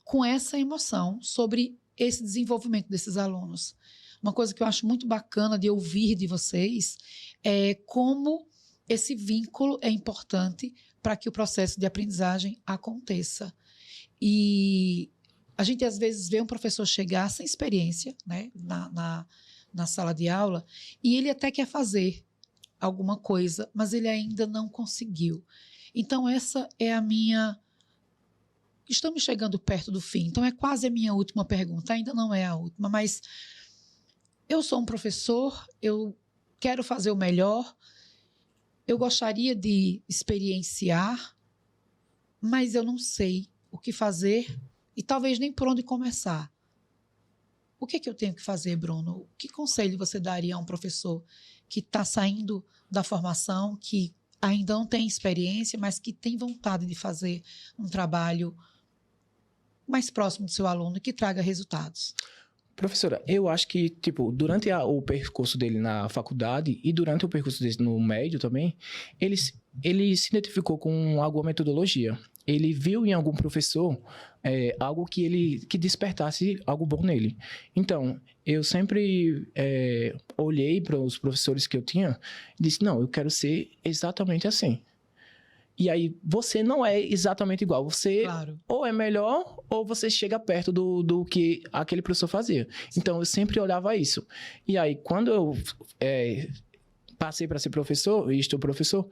com essa emoção sobre esse desenvolvimento desses alunos. Uma coisa que eu acho muito bacana de ouvir de vocês é como esse vínculo é importante para que o processo de aprendizagem aconteça. E a gente, às vezes, vê um professor chegar sem experiência, né, na sala de aula, e ele até quer fazer alguma coisa, mas ele ainda não conseguiu. Então, essa é a minha... Estamos chegando perto do fim, então é quase a minha última pergunta. Ainda não é a última, mas eu sou um professor, eu quero fazer o melhor, eu gostaria de experienciar, mas eu não sei o que fazer e talvez nem por onde começar. O que é que eu tenho que fazer, Bruno? Que conselho você daria a um professor que está saindo da formação, que ainda não tem experiência, mas que tem vontade de fazer um trabalho mais próximo do seu aluno e que traga resultados? Professora, eu acho que, tipo, durante o percurso dele na faculdade e durante o percurso dele no médio também, ele se identificou com alguma metodologia. Ele viu em algum professor algo que despertasse algo bom nele. Então, eu sempre olhei para os professores que eu tinha e disse, não, eu quero ser exatamente assim. E aí, você não é exatamente igual. Você ou é melhor, ou você chega perto do que aquele professor fazia. Então, eu sempre olhava isso. E aí, quando eu passei para ser professor, e estou professor,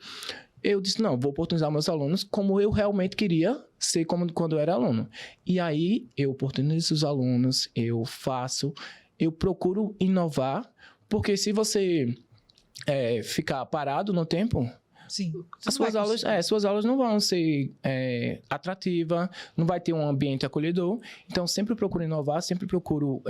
eu disse, não, vou oportunizar meus alunos como eu realmente queria ser quando eu era aluno. E aí, eu oportunizo os alunos, eu procuro inovar, porque se você ficar parado no tempo... Sim, suas aulas não vão ser atrativas, não vai ter um ambiente acolhedor. Então, sempre procuro inovar, sempre procuro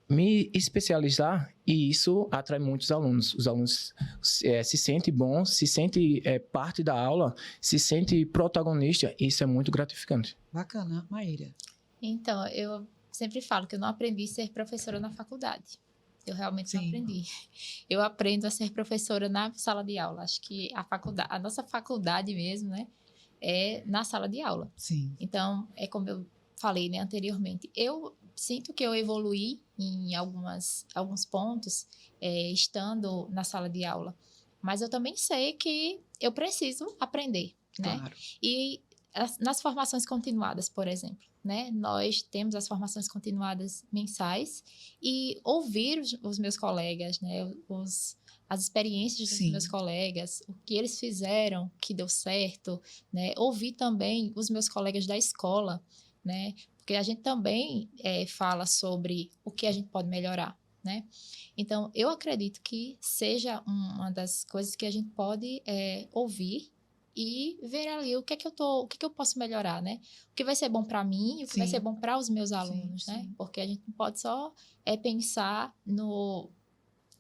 me especializar e isso atrai muitos alunos. Os alunos se sentem bons, se sentem parte da aula, se sentem protagonista e isso é muito gratificante. Bacana. Maíra? Então, sempre falo que eu não aprendi a ser professora na faculdade. Eu realmente não Sim. aprendi. Eu aprendo a ser professora na sala de aula. Acho que a nossa faculdade mesmo, né, é na sala de aula. Sim. Então, é como eu falei, né, anteriormente. Eu sinto que eu evoluí em alguns pontos, estando na sala de aula. Mas eu também sei que eu preciso aprender, né? Claro. E nas formações continuadas, por exemplo, né? Nós temos as formações continuadas mensais e ouvir os meus colegas, né? As experiências dos Sim. meus colegas, o que eles fizeram que deu certo, né? Ouvir também os meus colegas da escola, né? Porque a gente também fala sobre o que a gente pode melhorar, né? Então, eu acredito que seja uma das coisas que a gente pode ouvir e ver ali o que eu posso melhorar, né? O que vai ser bom para mim e o que vai Sim. ser bom para os meus alunos, Sim, né? sim. Porque a gente não pode só pensar no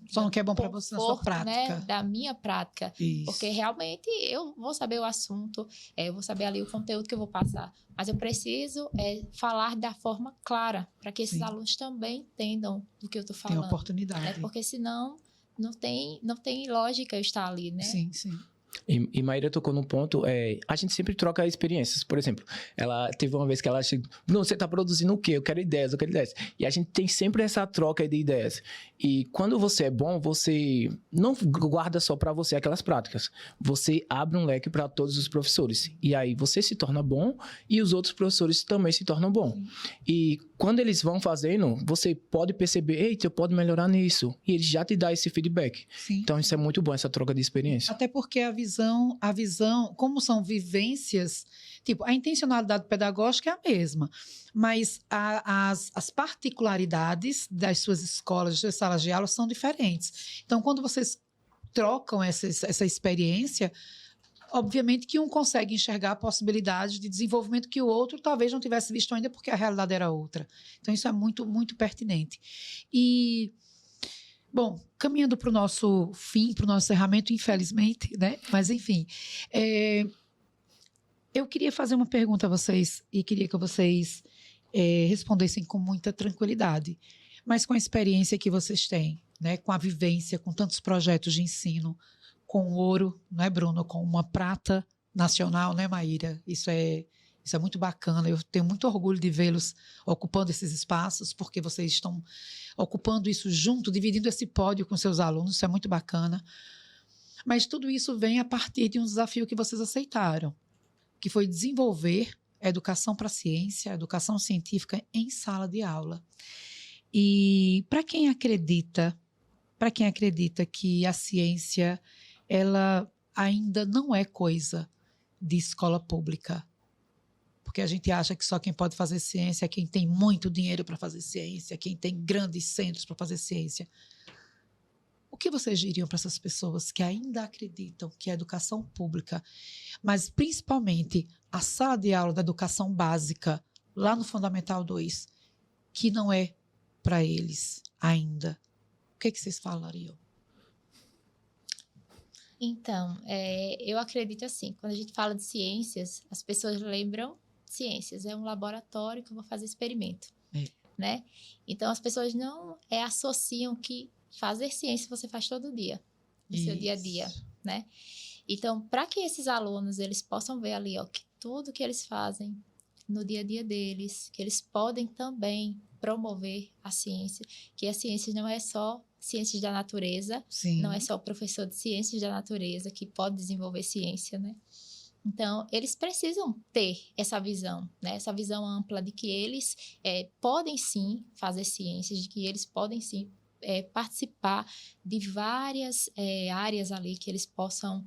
Só no que é bom para você na sua conforto, né, prática. da minha prática. Isso. Porque realmente eu vou saber o assunto, eu vou saber ali o conteúdo que eu vou passar. Mas eu preciso falar da forma clara, para que esses Sim. alunos também entendam do que eu estou Tem falando. oportunidade. Né? Porque senão não tem lógica eu estar ali, né? Sim, sim. E Maíra tocou num ponto, a gente sempre troca experiências. Por exemplo, ela teve uma vez que ela chegou, Bruno, você tá produzindo o quê? Eu quero ideias. E a gente tem sempre essa troca de ideias. E quando você é bom, você não guarda só para você aquelas práticas. Você abre um leque para todos os professores. E aí você se torna bom e os outros professores também se tornam bom. Sim. E quando eles vão fazendo, você pode perceber, eita, eu posso melhorar nisso. E eles já te dão esse feedback. Sim. Então isso é muito bom, essa troca de experiência. Até porque a visão, como são vivências, tipo, a intencionalidade pedagógica é a mesma, mas as particularidades das suas escolas, das suas salas de aula são diferentes. Então, quando vocês trocam essa experiência, obviamente que um consegue enxergar a possibilidade de desenvolvimento que o outro talvez não tivesse visto ainda porque a realidade era outra. Então, isso é muito, muito pertinente. E... Bom, caminhando para o nosso fim, para o nosso encerramento, infelizmente, né? Mas, enfim, eu queria fazer uma pergunta a vocês e queria que vocês respondessem com muita tranquilidade, mas com a experiência que vocês têm, né? Com a vivência, com tantos projetos de ensino, com ouro, não é, Bruno? Com uma prata nacional, né, Maíra? Isso é muito bacana. Eu tenho muito orgulho de vê-los ocupando esses espaços, porque vocês estão ocupando isso junto, dividindo esse pódio com seus alunos. Isso é muito bacana. Mas tudo isso vem a partir de um desafio que vocês aceitaram, que foi desenvolver a educação para a ciência, a educação científica em sala de aula. E para quem acredita que a ciência ela ainda não é coisa de escola pública, porque a gente acha que só quem pode fazer ciência é quem tem muito dinheiro para fazer ciência, quem tem grandes centros para fazer ciência. O que vocês diriam para essas pessoas que ainda acreditam que a educação pública, mas principalmente a sala de aula da educação básica, lá no Fundamental 2, que não é para eles ainda? O que vocês falariam? Então, eu acredito assim, quando a gente fala de ciências, as pessoas lembram ciências, é um laboratório que eu vou fazer experimento, né? Então, as pessoas não associam que fazer ciência você faz todo dia, no seu dia a dia, né? Então, para que esses alunos, eles possam ver ali, ó, que tudo que eles fazem no dia a dia deles, que eles podem também promover a ciência, que a ciência não é só ciências da natureza, Sim. Não é só o professor de ciências da natureza que pode desenvolver ciência, né? Então, eles precisam ter essa visão, né? Essa visão ampla de que eles podem sim fazer ciências, de que eles podem sim participar de várias áreas ali, que eles possam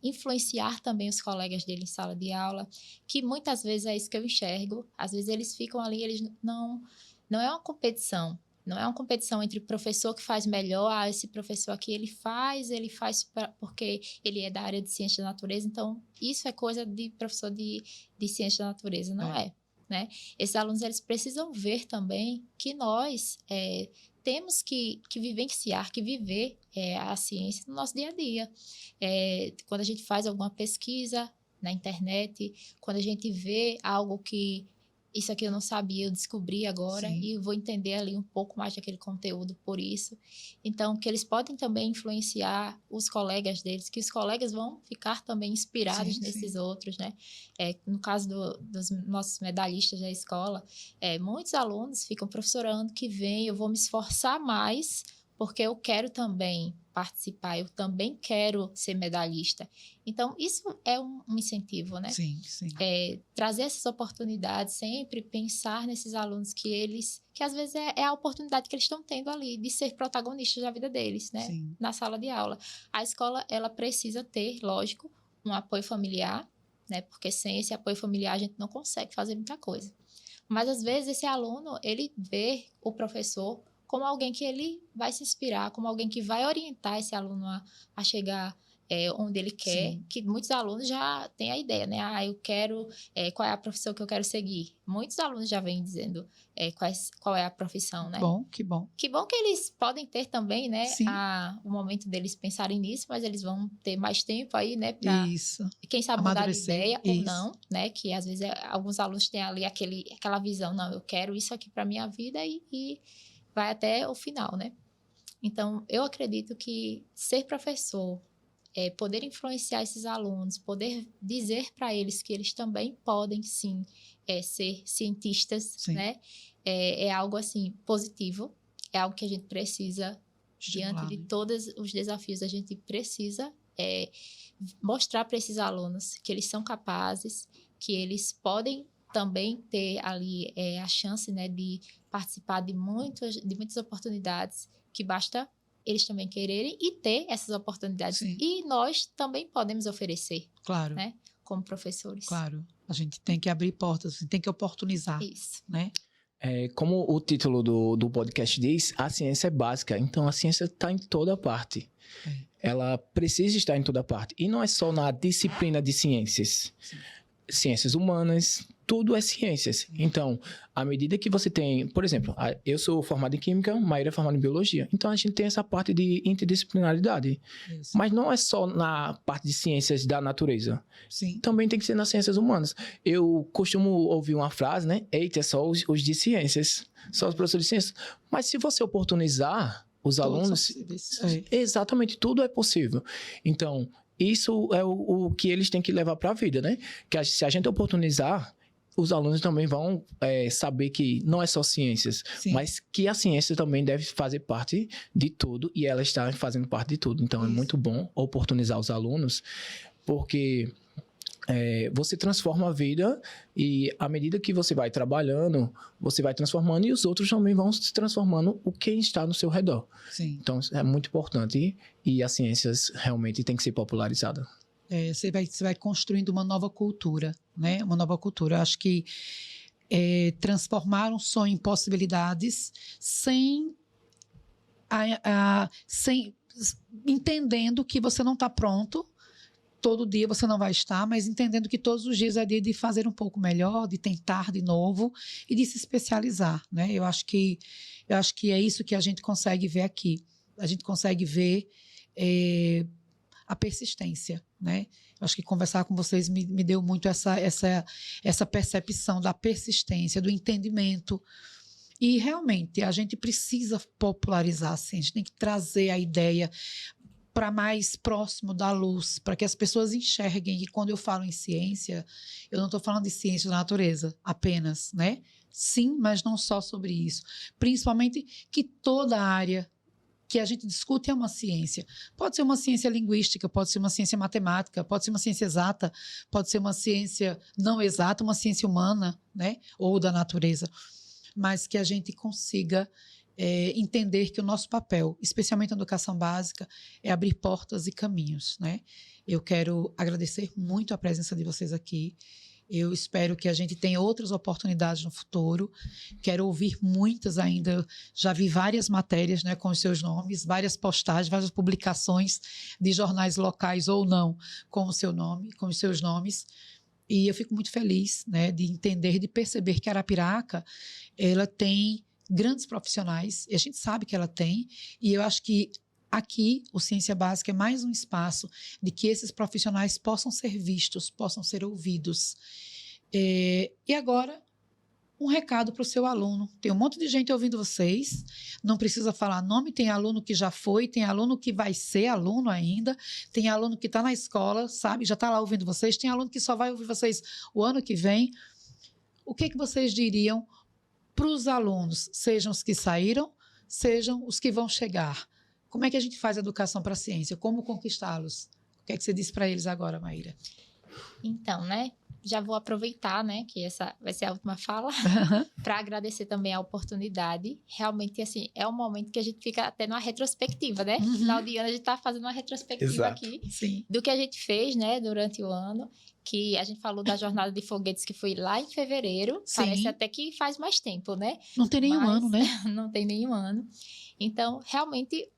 influenciar também os colegas dele em sala de aula, que muitas vezes é isso que eu enxergo. Às vezes eles ficam ali, eles não é uma competição. Não é uma competição entre o professor que faz melhor, esse professor aqui ele faz porque ele é da área de ciência da natureza, então isso é coisa de professor de ciência da natureza, não é, né? Esses alunos, eles precisam ver também que nós temos que vivenciar, que viver a ciência no nosso dia a dia. Quando a gente faz alguma pesquisa na internet, quando a gente vê algo que isso aqui eu não sabia, eu descobri agora Sim. e vou entender ali um pouco mais daquele conteúdo por isso. Então, que eles podem também influenciar os colegas deles, que os colegas vão ficar também inspirados Sim, nesses sim. outros, né? No caso dos nossos medalhistas da escola, muitos alunos ficam, professorando que vem, eu vou me esforçar mais, porque eu quero também participar, eu também quero ser medalhista. Então, isso é um incentivo, né? Sim, sim. Trazer essas oportunidades, sempre pensar nesses alunos que às vezes é a oportunidade que eles estão tendo ali de ser protagonistas da vida deles, né? Sim. Na sala de aula. A escola, ela precisa ter, lógico, um apoio familiar, né? Porque sem esse apoio familiar a gente não consegue fazer muita coisa. Mas às vezes esse aluno, ele vê o professor como alguém que ele vai se inspirar, como alguém que vai orientar esse aluno a chegar onde ele quer, Sim. que muitos alunos já têm a ideia, né? Eu quero, qual é a profissão que eu quero seguir? Muitos alunos já vêm dizendo qual é a profissão, né? Bom, que bom. Que bom que eles podem ter também, né? Sim. O momento deles pensarem nisso, mas eles vão ter mais tempo aí, né? Pra, Isso. quem sabe mudar de Amadurecer. ideia ou Isso. não, né? Que às vezes alguns alunos têm ali aquela visão, não, eu quero isso aqui para minha vida e vai até o final, né? Então, eu acredito que ser professor, poder influenciar esses alunos, poder dizer para eles que eles também podem, sim, ser cientistas, Sim. né? É algo, assim, positivo, é algo que a gente precisa, diante de todos os desafios, a gente precisa mostrar para esses alunos que eles são capazes, que eles podem também ter ali a chance, né, de participar de muitas oportunidades, que basta eles também quererem e ter essas oportunidades. Sim. E nós também podemos oferecer, Claro. né, como professores. Claro. A gente tem que abrir portas, tem que oportunizar, Isso. né? Como o título do podcast diz, a ciência é básica. Então, a ciência está em toda parte. Ela precisa estar em toda parte. E não é só na disciplina de ciências. Sim. Ciências humanas, tudo é ciências. Então, à medida que você tem... Por exemplo, eu sou formado em Química, Maíra é formada em Biologia. Então, a gente tem essa parte de interdisciplinaridade. Isso. Mas não é só na parte de ciências da natureza. Sim. Também tem que ser nas ciências humanas. Eu costumo ouvir uma frase, né? Eita, é só os de ciências. Só os professores de ciências. Mas se você oportunizar os alunos... Exatamente, tudo é possível. Então... Isso é o que eles têm que levar para a vida, né? Que se a gente oportunizar, os alunos também vão saber que não é só ciências, Sim. mas que a ciência também deve fazer parte de tudo e ela está fazendo parte de tudo. Então, é muito bom oportunizar os alunos, porque você transforma a vida e à medida que você vai trabalhando, você vai transformando e os outros também vão se transformando o que está no seu redor. Sim. Então, é muito importante e as ciências realmente têm que ser popularizadas. Você vai construindo uma nova cultura, né? Uma nova cultura. Eu acho que transformar um sonho em possibilidades sem entendendo que você não está pronto. Todo dia você não vai estar, mas entendendo que todos os dias é dia de fazer um pouco melhor, de tentar de novo e de se especializar, né? Eu acho que é isso que a gente consegue ver aqui. A gente consegue ver a persistência, né? Eu acho que conversar com vocês me deu muito essa percepção da persistência, do entendimento. E realmente a gente precisa popularizar, assim, a gente tem que trazer a ideia para mais próximo da luz, para que as pessoas enxerguem que quando eu falo em ciência, eu não estou falando de ciência da natureza apenas, né? Sim, mas não só sobre isso. Principalmente que toda área que a gente discute é uma ciência. Pode ser uma ciência linguística, pode ser uma ciência matemática, pode ser uma ciência exata, pode ser uma ciência não exata, uma ciência humana, né? Ou da natureza. Mas que a gente consiga entender que o nosso papel, especialmente na educação básica, é abrir portas e caminhos, né? Eu quero agradecer muito a presença de vocês aqui. Eu espero que a gente tenha outras oportunidades no futuro. Quero ouvir muitas ainda. Já vi várias matérias, né, com os seus nomes, várias postagens, várias publicações de jornais locais ou não com o seu nome, com os seus nomes. E eu fico muito feliz, né, de entender, de perceber que Arapiraca, ela tem grandes profissionais, e a gente sabe que ela tem, e eu acho que aqui o Ciência Básica é mais um espaço de que esses profissionais possam ser vistos, possam ser ouvidos. E agora um recado para o seu aluno. Tem um monte de gente ouvindo vocês, não precisa falar nome, tem aluno que já foi, tem aluno que vai ser aluno ainda, tem aluno que está na escola, sabe, já está lá ouvindo vocês, tem aluno que só vai ouvir vocês o ano que vem. O que vocês diriam para os alunos, sejam os que saíram, sejam os que vão chegar? Como é que a gente faz educação para a ciência? Como conquistá-los? O que é que você diz para eles agora, Maíra? Então, né, já vou aproveitar, né, que essa vai ser a última fala, para agradecer também a oportunidade. Realmente, assim, é um momento que a gente fica até numa retrospectiva, né? Uhum. Final de ano, a gente está fazendo uma retrospectiva Exato. aqui Sim. do que a gente fez, né, durante o ano, que a gente falou da jornada de foguetes que foi lá em fevereiro. Sim. Parece até que faz mais tempo, né? Não tem nenhum Mas ano, né? Não tem nenhum ano. Então, realmente,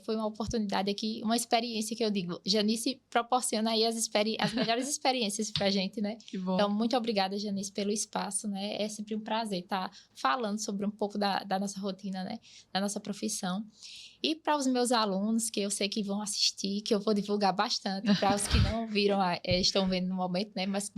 foi uma oportunidade aqui, uma experiência que eu digo, Janice proporciona aí as melhores experiências pra gente, né? Que bom. Então, muito obrigada, Janice, pelo espaço, né? É sempre um prazer estar falando sobre um pouco da nossa rotina, né? Da nossa profissão. E para os meus alunos, que eu sei que vão assistir, que eu vou divulgar bastante, para os que não viram, estão vendo no momento, né? Mas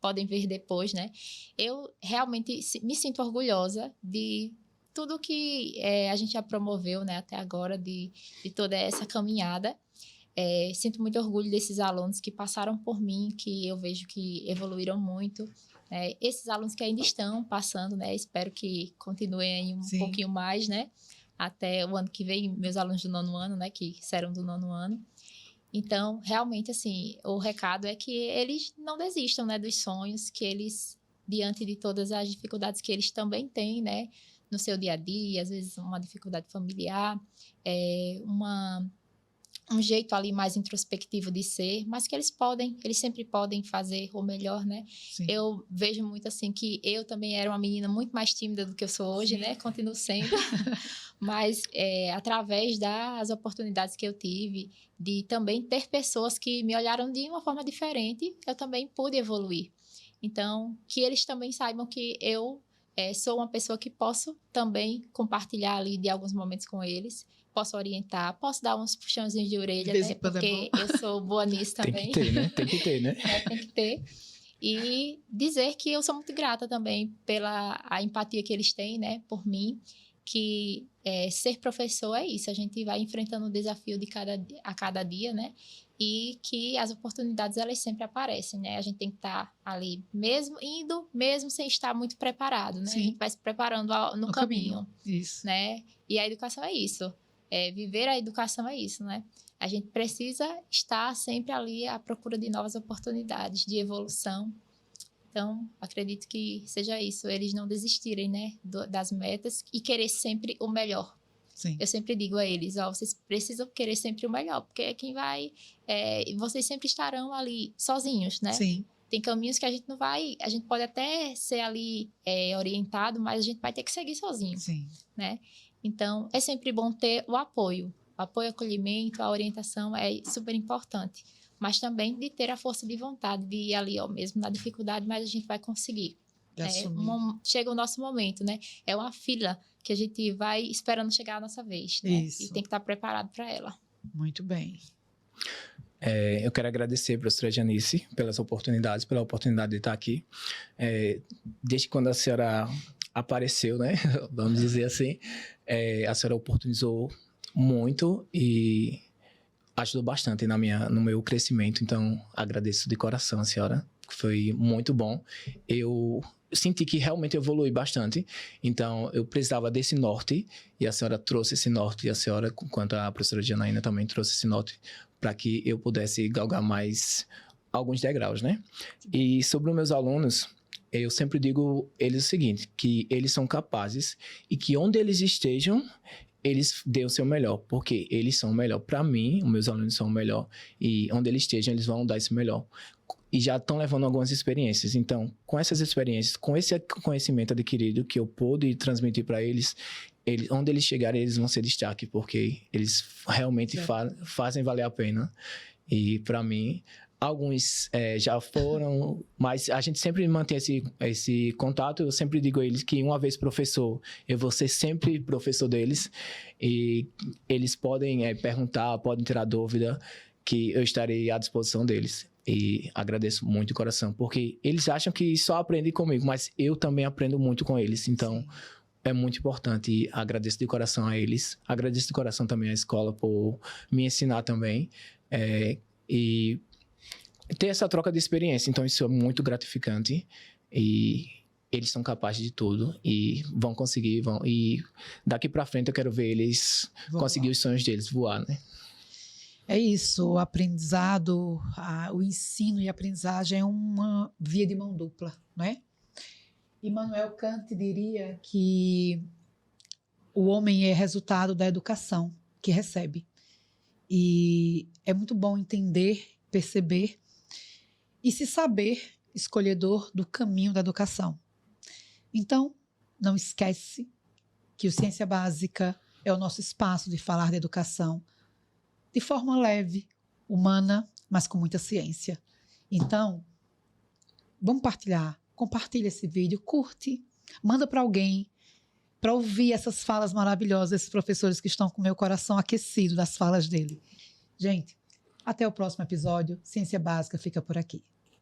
podem ver depois, né? Eu realmente me sinto orgulhosa de tudo que a gente já promoveu, né, até agora, de toda essa caminhada. Sinto muito orgulho desses alunos que passaram por mim, que eu vejo que evoluíram muito. Esses alunos que ainda estão passando, né, espero que continuem aí um Sim. pouquinho mais, né, até o ano que vem, meus alunos do 9º ano, né, que serão do 9º ano. Então, realmente, assim, o recado é que eles não desistam, né, dos sonhos, que eles, diante de todas as dificuldades que eles também têm, né, no seu dia a dia, às vezes uma dificuldade familiar, um jeito ali mais introspectivo de ser, mas que eles sempre podem fazer o melhor, né? Sim. Eu vejo muito assim que eu também era uma menina muito mais tímida do que eu sou hoje, Sim. né? Continuo sendo, mas através das oportunidades que eu tive, de também ter pessoas que me olharam de uma forma diferente, eu também pude evoluir. Então, que eles também saibam que eu sou uma pessoa que posso também compartilhar ali de alguns momentos com eles, posso orientar, posso dar uns puxãozinhos de orelha, né? Porque eu sou boa nisso também. Tem que ter, né? Tem que ter, né? Tem que ter. E dizer que eu sou muito grata também pela a empatia que eles têm, né? Por mim, que ser professor é isso, a gente vai enfrentando o desafio a cada dia, né? E que as oportunidades, elas sempre aparecem, né? A gente tem que estar ali, mesmo sem estar muito preparado, né? Sim. A gente vai se preparando no caminho, Isso. né? E a educação é isso. Viver a educação é isso, né? A gente precisa estar sempre ali à procura de novas oportunidades, de evolução. Então, acredito que seja isso, eles não desistirem, né, das metas e querer sempre o melhor. Sim. Eu sempre digo a eles, vocês precisam querer sempre o melhor, porque é quem vai... vocês sempre estarão ali sozinhos, né? Sim. Tem caminhos que a gente não vai... A gente pode até ser ali orientado, mas a gente vai ter que seguir sozinho, Sim. né? Então, é sempre bom ter o apoio. O apoio, o acolhimento, a orientação é super importante. Mas também de ter a força de vontade de ir ali, mesmo na dificuldade, mas a gente vai conseguir. Chega o nosso momento, né? É uma fila que a gente vai esperando chegar a nossa vez, né? Isso. E tem que estar preparado para ela. Muito bem. Eu quero agradecer a professora Janice pelas oportunidades, pela oportunidade de estar aqui. Desde quando a senhora apareceu, né? Vamos dizer assim, a senhora oportunizou muito e ajudou bastante no meu crescimento. Então, agradeço de coração a senhora, que foi muito bom. Eu senti que realmente evolui bastante. Então, eu precisava desse norte e a senhora trouxe esse norte. E a senhora, quanto a professora Janaína, também trouxe esse norte para que eu pudesse galgar mais alguns degraus, né? E sobre os meus alunos, eu sempre digo eles o seguinte, que eles são capazes e que onde eles estejam, eles dêem o seu melhor, porque eles são o melhor. Para mim, os meus alunos são o melhor e onde eles estejam, eles vão dar esse melhor. E já estão levando algumas experiências. Então, com essas experiências, com esse conhecimento adquirido que eu pude transmitir para eles, onde eles chegarem, eles vão ser destaque, porque eles realmente fazem valer a pena. E, para mim, alguns já foram, mas a gente sempre mantém esse contato. Eu sempre digo a eles que, uma vez professor, eu vou ser sempre professor deles. E eles podem perguntar, podem tirar dúvida, que eu estarei à disposição deles. E agradeço muito de coração, porque eles acham que só aprendem comigo, mas eu também aprendo muito com eles. Então, Sim. é muito importante e agradeço de coração a eles. Agradeço de coração também à escola por me ensinar também. E ter essa troca de experiência. Então, isso é muito gratificante. E eles são capazes de tudo e vão conseguir. E daqui para frente eu quero ver eles conseguir os sonhos deles, voar, né? É isso, o aprendizado, o ensino e a aprendizagem é uma via de mão dupla, não é? Immanuel Kant diria que o homem é resultado da educação que recebe. E é muito bom entender, perceber e se saber escolhedor do caminho da educação. Então, não esquece que o Ciência Básica é o nosso espaço de falar de educação de forma leve, humana, mas com muita ciência. Então, vamos partilhar. Compartilha esse vídeo, curte, manda para alguém para ouvir essas falas maravilhosas desses professores que estão com o meu coração aquecido das falas dele. Gente, até o próximo episódio. Ciência Básica fica por aqui.